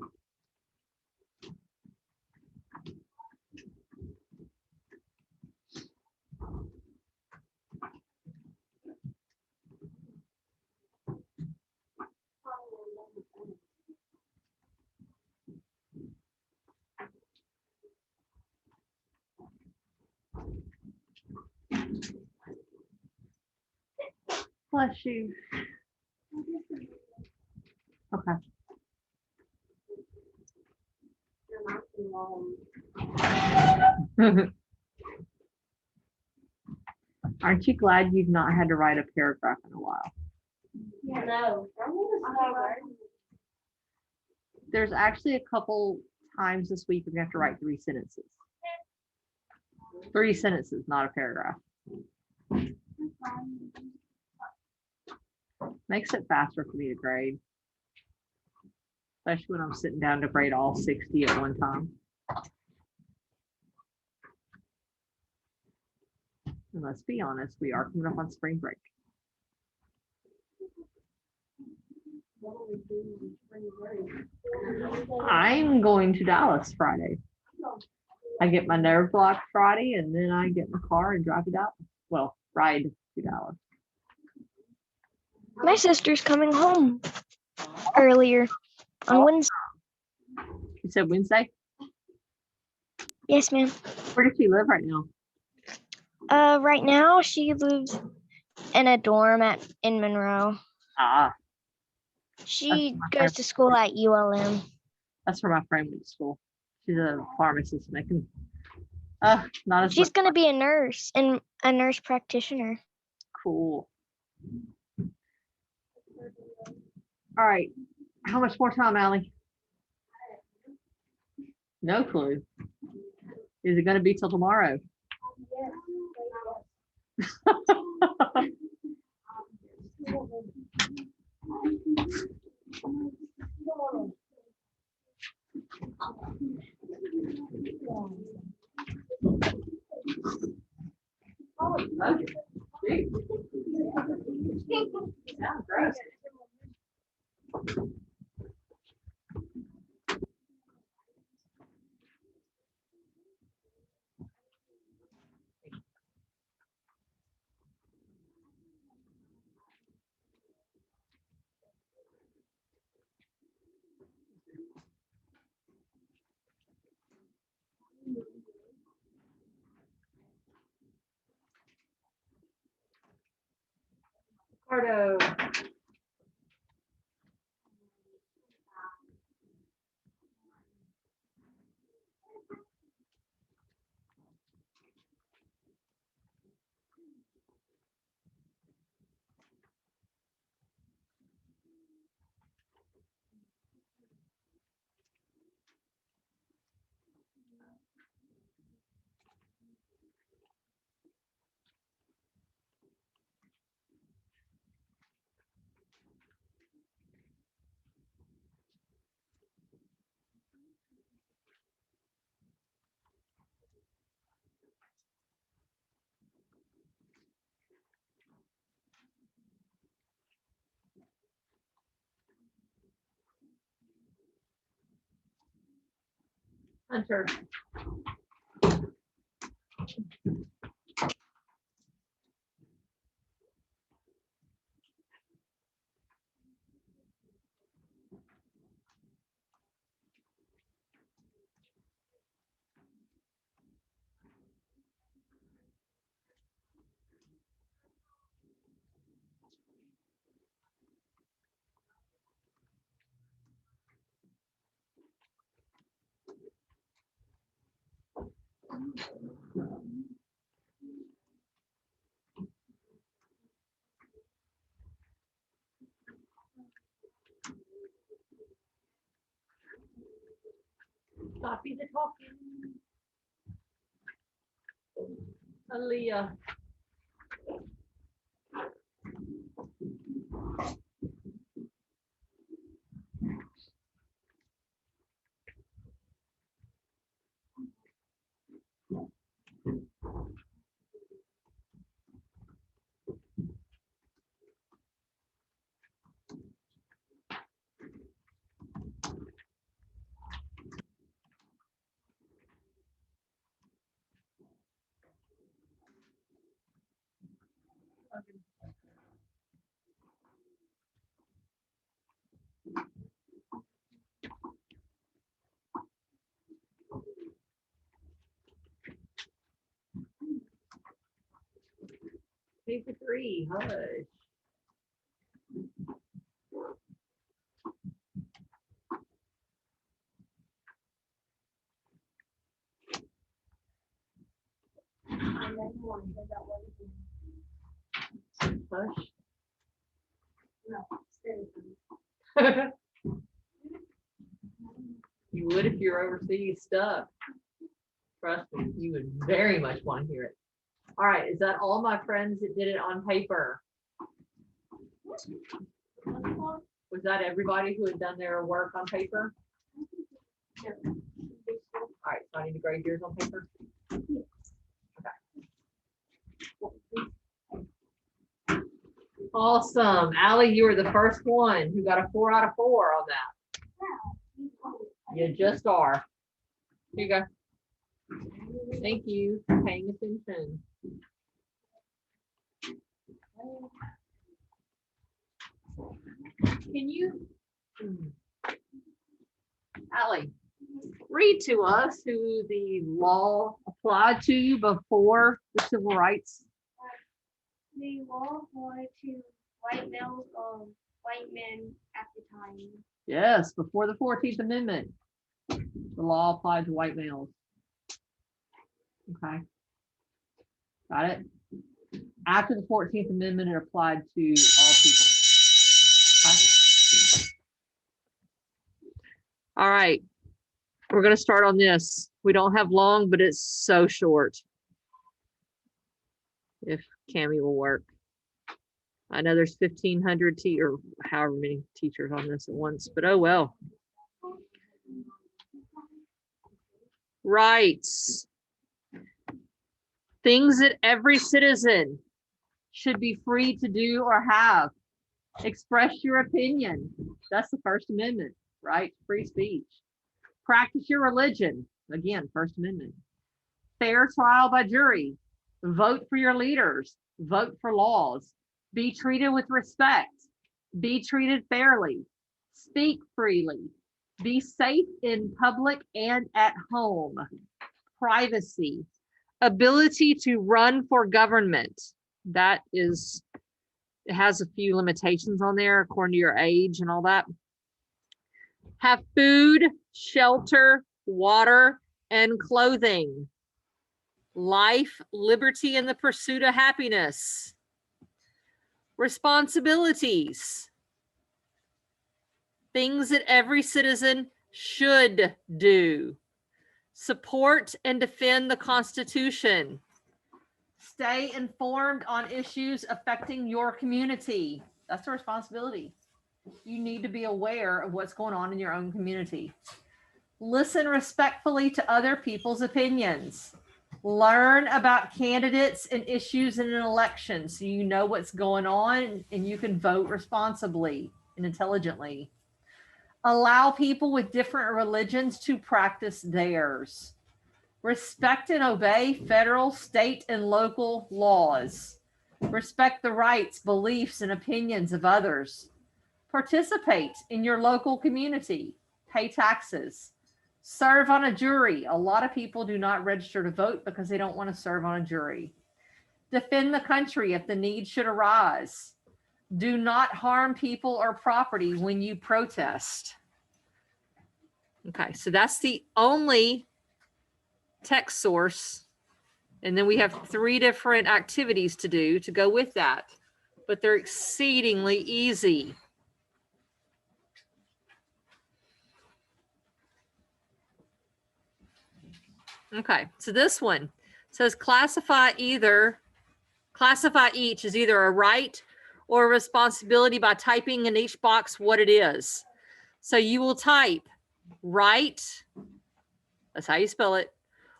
Bless you. Okay. you're not too long. Aren't you glad you've not had to write a paragraph in a while? Yeah, no. There's actually a couple times this week we're gonna have to write 3 sentences. 3 sentences, not a paragraph. Makes it faster for me to grade. Especially when I'm sitting down to grade all 60 at one time. And let's be honest, we are coming up on spring break. I'm going to Dallas Friday. I get my nerve block Friday and then I get my car and drive to Dallas. Well, ride to Dallas. My sister's coming home earlier on Wednesday. You said Wednesday? Yes, ma'am. Where does she live right now? Right now she lives in a dorm in Monroe. Ah, She my goes to school at ULM. that's where my friend went to school. She's a pharmacist making not as She's much gonna be a nurse and a nurse practitioner. cool. All right. How much more time, Allie? No clue. Is it gonna be till tomorrow? Ricardo. Hunter. Copy the talking. Aaliyah. Paper 3, hush. Hush. You would if you're overseas stuff. Trust me, you would very much want to hear it. All right, is that all my friends that did it on paper? Was that everybody who had done their work on paper? All right, so I need to grade yours on paper. Okay. Awesome. Allie, you were the first one who got a 4 out of 4 on that. You just are. Here you go. Thank you for paying attention. Can you, Allie, read to us who the law applied to you before the civil rights? The law applied to white males of white men at the time. Yes, before the 14th Amendment. The law applied to white males. Okay. Got it? After the 14th Amendment, it applied to all people. Okay. All right. We're going to start on this. We don't have long, but it's so short. If Cami will work. I know there's 1,500 or however many teachers on this at once, but oh well. Rights. Things that every citizen should be free to do or have. Express your opinion. That's the First Amendment, right? Free speech. Practice your religion. Again, First Amendment. Fair trial by jury. Vote for your leaders. Vote for laws. Be treated with respect. Be treated fairly. Speak freely. Be safe in public and at home. Privacy. Ability to run for government. That is It has a few limitations on there according to your age and all that. Have food, shelter, water, and clothing. Life, liberty, and the pursuit of happiness. Responsibilities. Things that every citizen should do. Support and defend the Constitution. Stay informed on issues affecting your community. That's a responsibility. You need to be aware of what's going on in your own community. Listen respectfully to other people's opinions. Learn about candidates and issues in an election so you know what's going on and you can vote responsibly and intelligently. Allow people with different religions to practice theirs. Respect and obey federal, state, and local laws. Respect the rights, beliefs, and opinions of others. Participate in your local community. Pay taxes. Serve on a jury. A lot of people do not register to vote because they don't want to serve on a jury. Defend the country if the need should arise. Do not harm people or property when you protest. Okay, so that's the only text source. And then we have 3 different activities to do to go with that, but they're exceedingly easy. Okay, so this one says classify each as either a right or a responsibility by typing in each box what it is. So you will type right, that's how you spell it,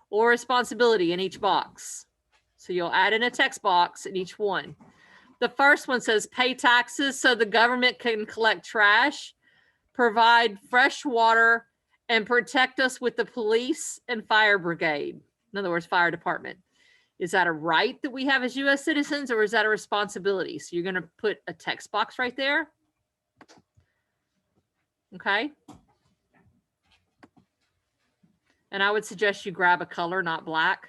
or responsibility in each box. So you'll add in a text box in each one. The first one says pay taxes so the government can collect trash, provide fresh water, and protect us with the police and fire brigade. In other words, fire department. Is that a right that we have as U.S. citizens, or is that a responsibility? So you're going to put a text box right there. Okay. And I would suggest you grab a color, not black,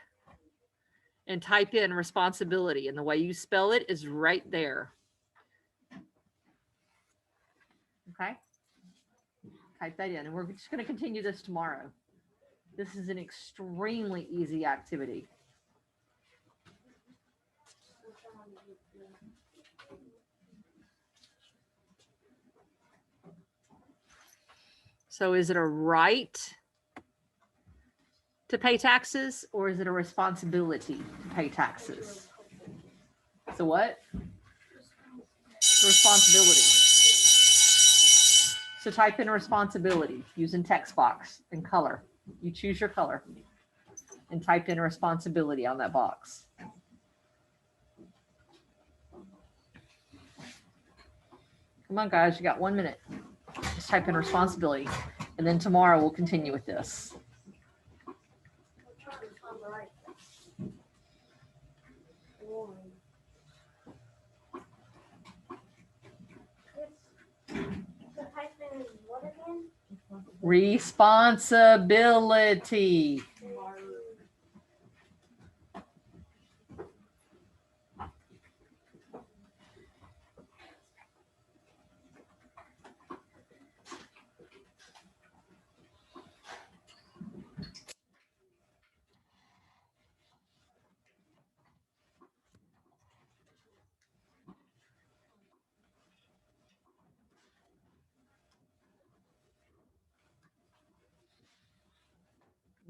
and type in responsibility. And the way you spell it is right there. Okay. Type that in, and we're just going to continue this tomorrow. This is an extremely easy activity. So is it a right to pay taxes, or is it a responsibility to pay taxes? So what? Responsibility. So type in responsibility using text box and color. You choose your color and type in responsibility on that box. Come on, guys, you got 1 minute. Just type in responsibility, and then tomorrow we'll continue with this. Responsibility.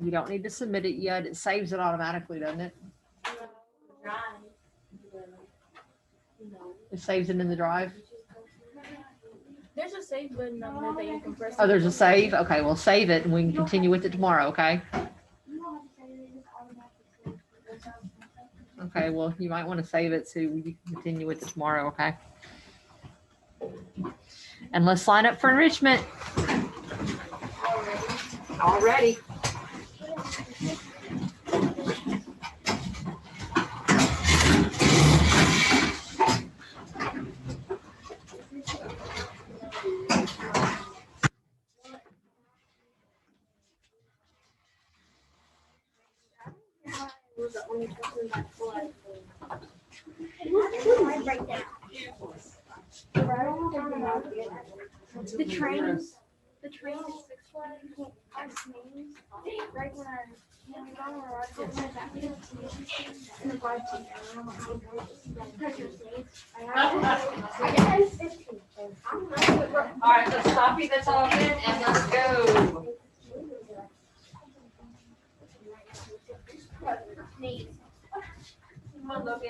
You don't need to submit it yet. It saves it automatically, doesn't it? It saves it in the drive. There's a save button on there that you can press. Oh, there's a save? Okay, we'll save it and we can continue with it tomorrow, okay? Okay, well, you might want to save it so we can continue with it tomorrow, okay? And let's line up for enrichment. Already. Was the only person that The trains. The train is 6 Flags. Us names. Right when we got on the ride, it was at 15. And the guard took it. I don't know how to go. Because you're safe. I guess 15. All right, let's copy this all in and let's go. Come on, Logan.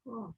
Oh.